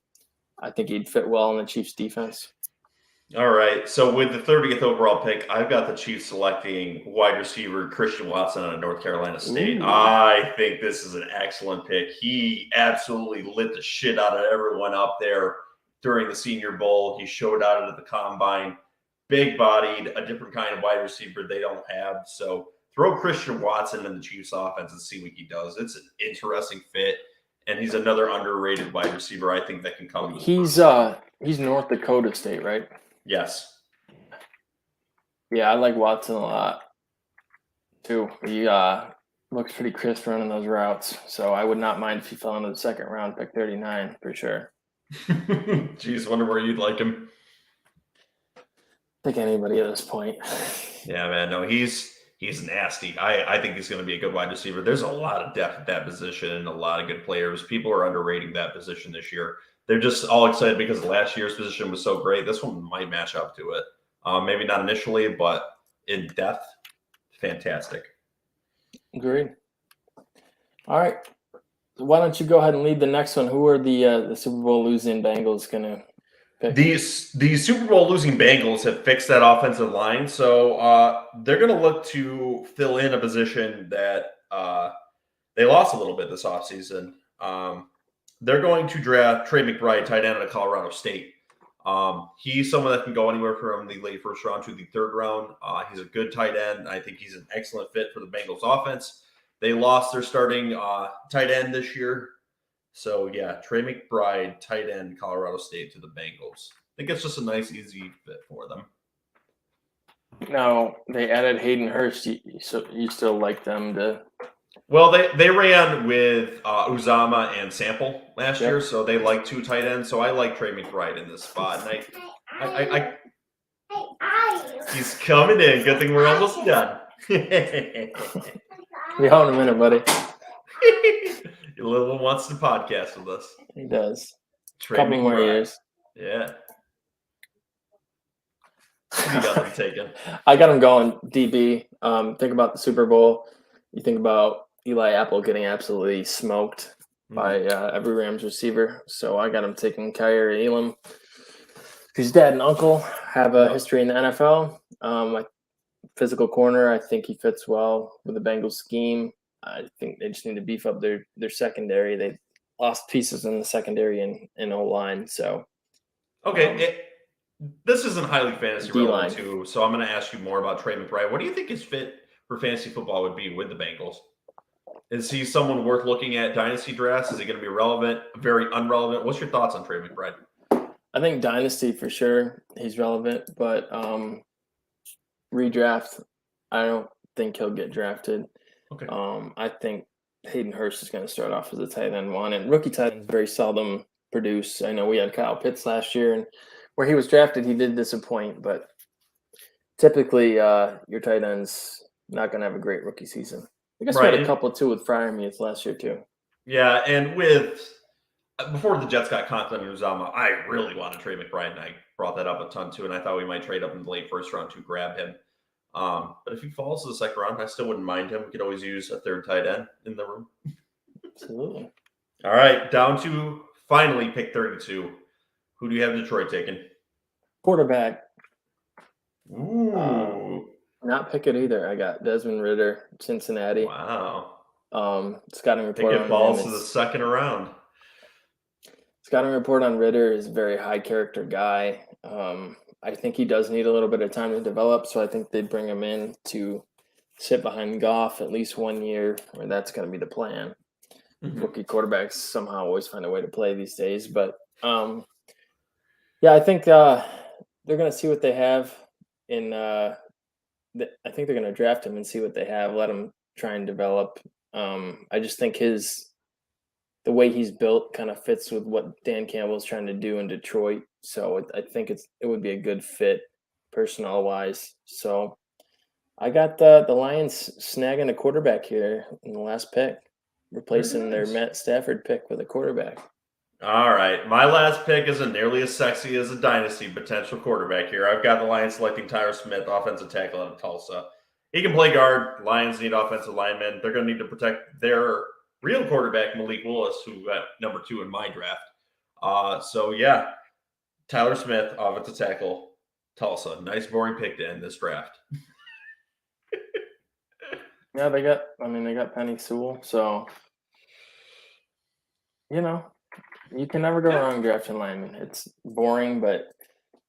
I think he'd fit well in the Chiefs defense. All right. So with the 30th overall pick, I've got the Chiefs selecting wide receiver Christian Watson out of North Carolina State. Ooh. I think this is an excellent pick. He absolutely lit the shit out of everyone up there during the Senior Bowl. He showed out at the Combine. Big-bodied, a different kind of wide receiver they don't have. So throw Christian Watson in the Chiefs offense and see what he does. It's an interesting fit, and he's another underrated wide receiver I think that can come. He's North Dakota State, right? Yes. Yeah, I like Watson a lot too. He looks pretty crisp running those routes. So I would not mind if he fell into the second round, pick 39 for sure. Jeez, wonder where you'd like him. Pick anybody at this point. Yeah, man. No, he's nasty. I think he's going to be a good wide receiver. There's a lot of depth at that position and a lot of good players. People are underrating that position this year. They're just all excited because last year's position was so great. This one might match up to it. Maybe not initially, but in depth, fantastic. Agreed. All right. Why don't you go ahead and lead the next one? Who are the Super Bowl losing Bengals going to pick? The Super Bowl losing Bengals have fixed that offensive line, so they're going to look to fill in a position that they lost a little bit this offseason. They're going to draft Trey McBride, tight end out of Colorado State. He's someone that can go anywhere from the late first round to the third round. He's a good tight end. I think he's an excellent fit for the Bengals offense. They lost their starting tight end this year. So, yeah, Trey McBride, tight end, Colorado State to the Bengals. I think it's just a nice, easy fit for them. Now, they added Hayden Hurst. So you still like them to – Well, they ran with Uzama and Sample last year, so they like two tight ends. So I like Trey McBride in this spot. And he's coming in. Good thing we're almost done. Be home in a minute, buddy. Your little one wants to podcast with us. He does. Trey Couple more McBride. years. Yeah. You got them taken. I got him going DB. Think about the Super Bowl. You think about Eli Apple getting absolutely smoked by every Rams receiver. So I got him taking Kyer Elam. His dad and uncle have a history in the NFL. Like physical corner, I think he fits well with the Bengals scheme. I think they just need to beef up their secondary. They lost pieces in the secondary and O-line. So, okay, this isn't highly fantasy relevant too. So I'm going to ask you more about Trey McBride. What do you think his fit for fantasy football would be with the Bengals? Is he someone worth looking at dynasty drafts? Is he going to be relevant? Very unrelevant? What's your thoughts on Trey McBride? I think dynasty for sure. He's relevant, but redraft, I don't think he'll get drafted. Okay. I think Hayden Hurst is going to start off as a tight end one, and rookie tight ends very seldom produce. I know we had Kyle Pitts last year, and where he was drafted, he did disappoint, but typically your tight end's not going to have a great rookie season. I guess we had a couple too with Freiermuth last year too. Yeah, and with before the Jets got Conklin and Uzama, I really wanted Trey McBride, and I brought that up a ton too, and I thought we might trade up in the late first round to grab him. But if he falls to the second round, I still wouldn't mind him. We could always use a third tight end in the room. Absolutely. All right, down to finally pick 32. Who do you have Detroit taking? Quarterback. Ooh. Not Pickett either. I got Desmond Ridder, Cincinnati. Wow. Scouting report Pickett on falls him to the second round. Scouting report on Ridder is a very high character guy. I think he does need a little bit of time to develop, so I think they bring him in to sit behind Goff at least 1 year, or that's going to be the plan. Mm-hmm. Rookie quarterbacks somehow always find a way to play these days, but I think they're going to see what they have in. I think they're going to draft him and see what they have. Let him try and develop. I just think the way he's built kind of fits with what Dan Campbell's trying to do in Detroit. So I think it would be a good fit personnel-wise. So I got the Lions snagging a quarterback here in the last pick, replacing their Matt Stafford pick with a quarterback. All right. My last pick isn't nearly as sexy as a dynasty potential quarterback here. I've got the Lions selecting Tyler Smith, offensive tackle out of Tulsa. He can play guard. Lions need offensive linemen. They're going to need to protect their real quarterback, Malik Willis, who got number 2 in my draft. Tyler Smith, offensive tackle, Tulsa. Nice boring pick to end this draft. Yeah, they got Penny Sewell, so you can never go wrong drafting linemen. It's boring, but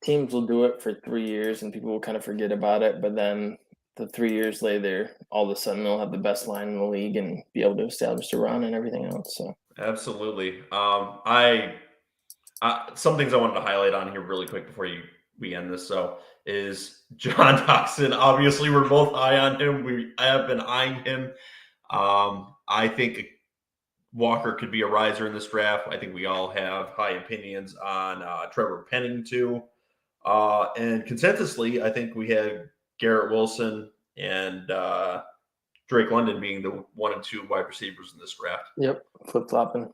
teams will do it for 3 years and people will kind of forget about it. But then the 3 years later, all of a sudden they'll have the best line in the league and be able to establish a run and everything else. So absolutely. Some things I wanted to highlight on here really quick before we end this. So is Jahan Dotson. Obviously, we're both high on him. I have been eyeing him. I think Walker could be a riser in this draft. I think we all have high opinions on Trevor Penning too. And consensusly, I think we had Garrett Wilson and Drake London being the 1 and 2 wide receivers in this draft. Yep, flip-flopping.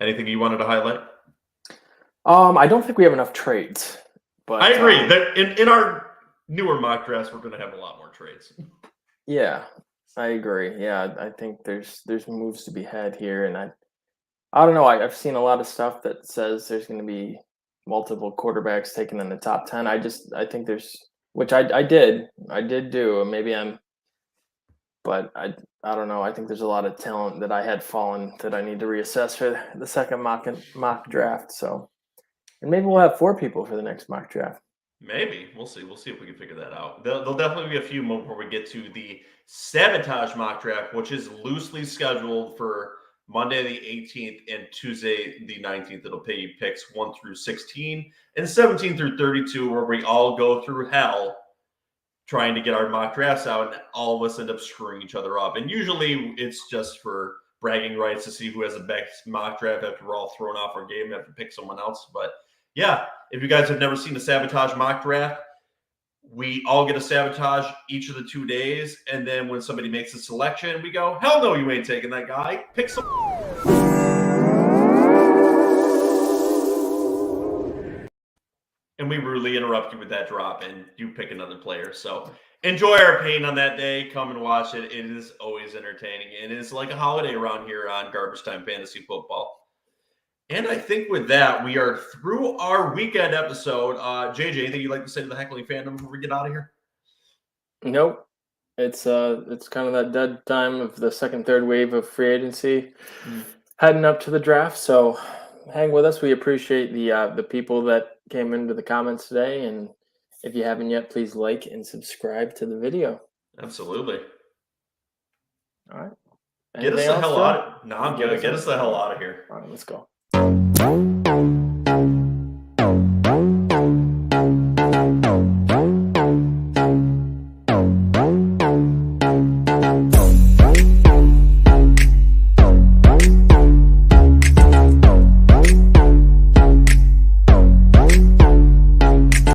Anything you wanted to highlight? I don't think we have enough trades. But I agree that in our newer mock drafts, we're going to have a lot more trades. Yeah, I agree. Yeah, I think there's moves to be had here, and I don't know. I've seen a lot of stuff that says there's going to be multiple quarterbacks taken in the top 10. I think there's, which I did do. But I don't know. I think there's a lot of talent that I had fallen that I need to reassess for the second mock draft. So. And maybe we'll have 4 people for the next mock draft. Maybe. We'll see. We'll see if we can figure that out. There'll definitely be a few more before we get to the Sabotage mock draft, which is loosely scheduled for Monday the 18th and Tuesday the 19th. It'll pay you picks 1 through 16 and 17 through 32, where we all go through hell trying to get our mock drafts out, and all of us end up screwing each other up. And usually it's just for bragging rights to see who has the best mock draft after we're all thrown off our game and have to pick someone else. But yeah, if you guys have never seen a Sabotage mock draft, we all get a Sabotage each of the 2 days. And then when somebody makes a selection, we go, hell no, you ain't taking that guy. Pick some. And we rudely interrupt you with that drop and you pick another player. So enjoy our pain on that day. Come and watch it. It is always entertaining. And it is like a holiday around here on Garbage Time Fantasy Football. And I think with that, we are through our weekend episode. JJ, anything you'd like to say to the Heckling Fandom before we get out of here? Nope. It's kind of that dead time of the second, third wave of free agency heading up to the draft. So hang with us. We appreciate the people that came into the comments today. And if you haven't yet, please like and subscribe to the video. Absolutely. All right. Get us the hell out. No, I'm good. Get us the hell out of here. All right, let's go.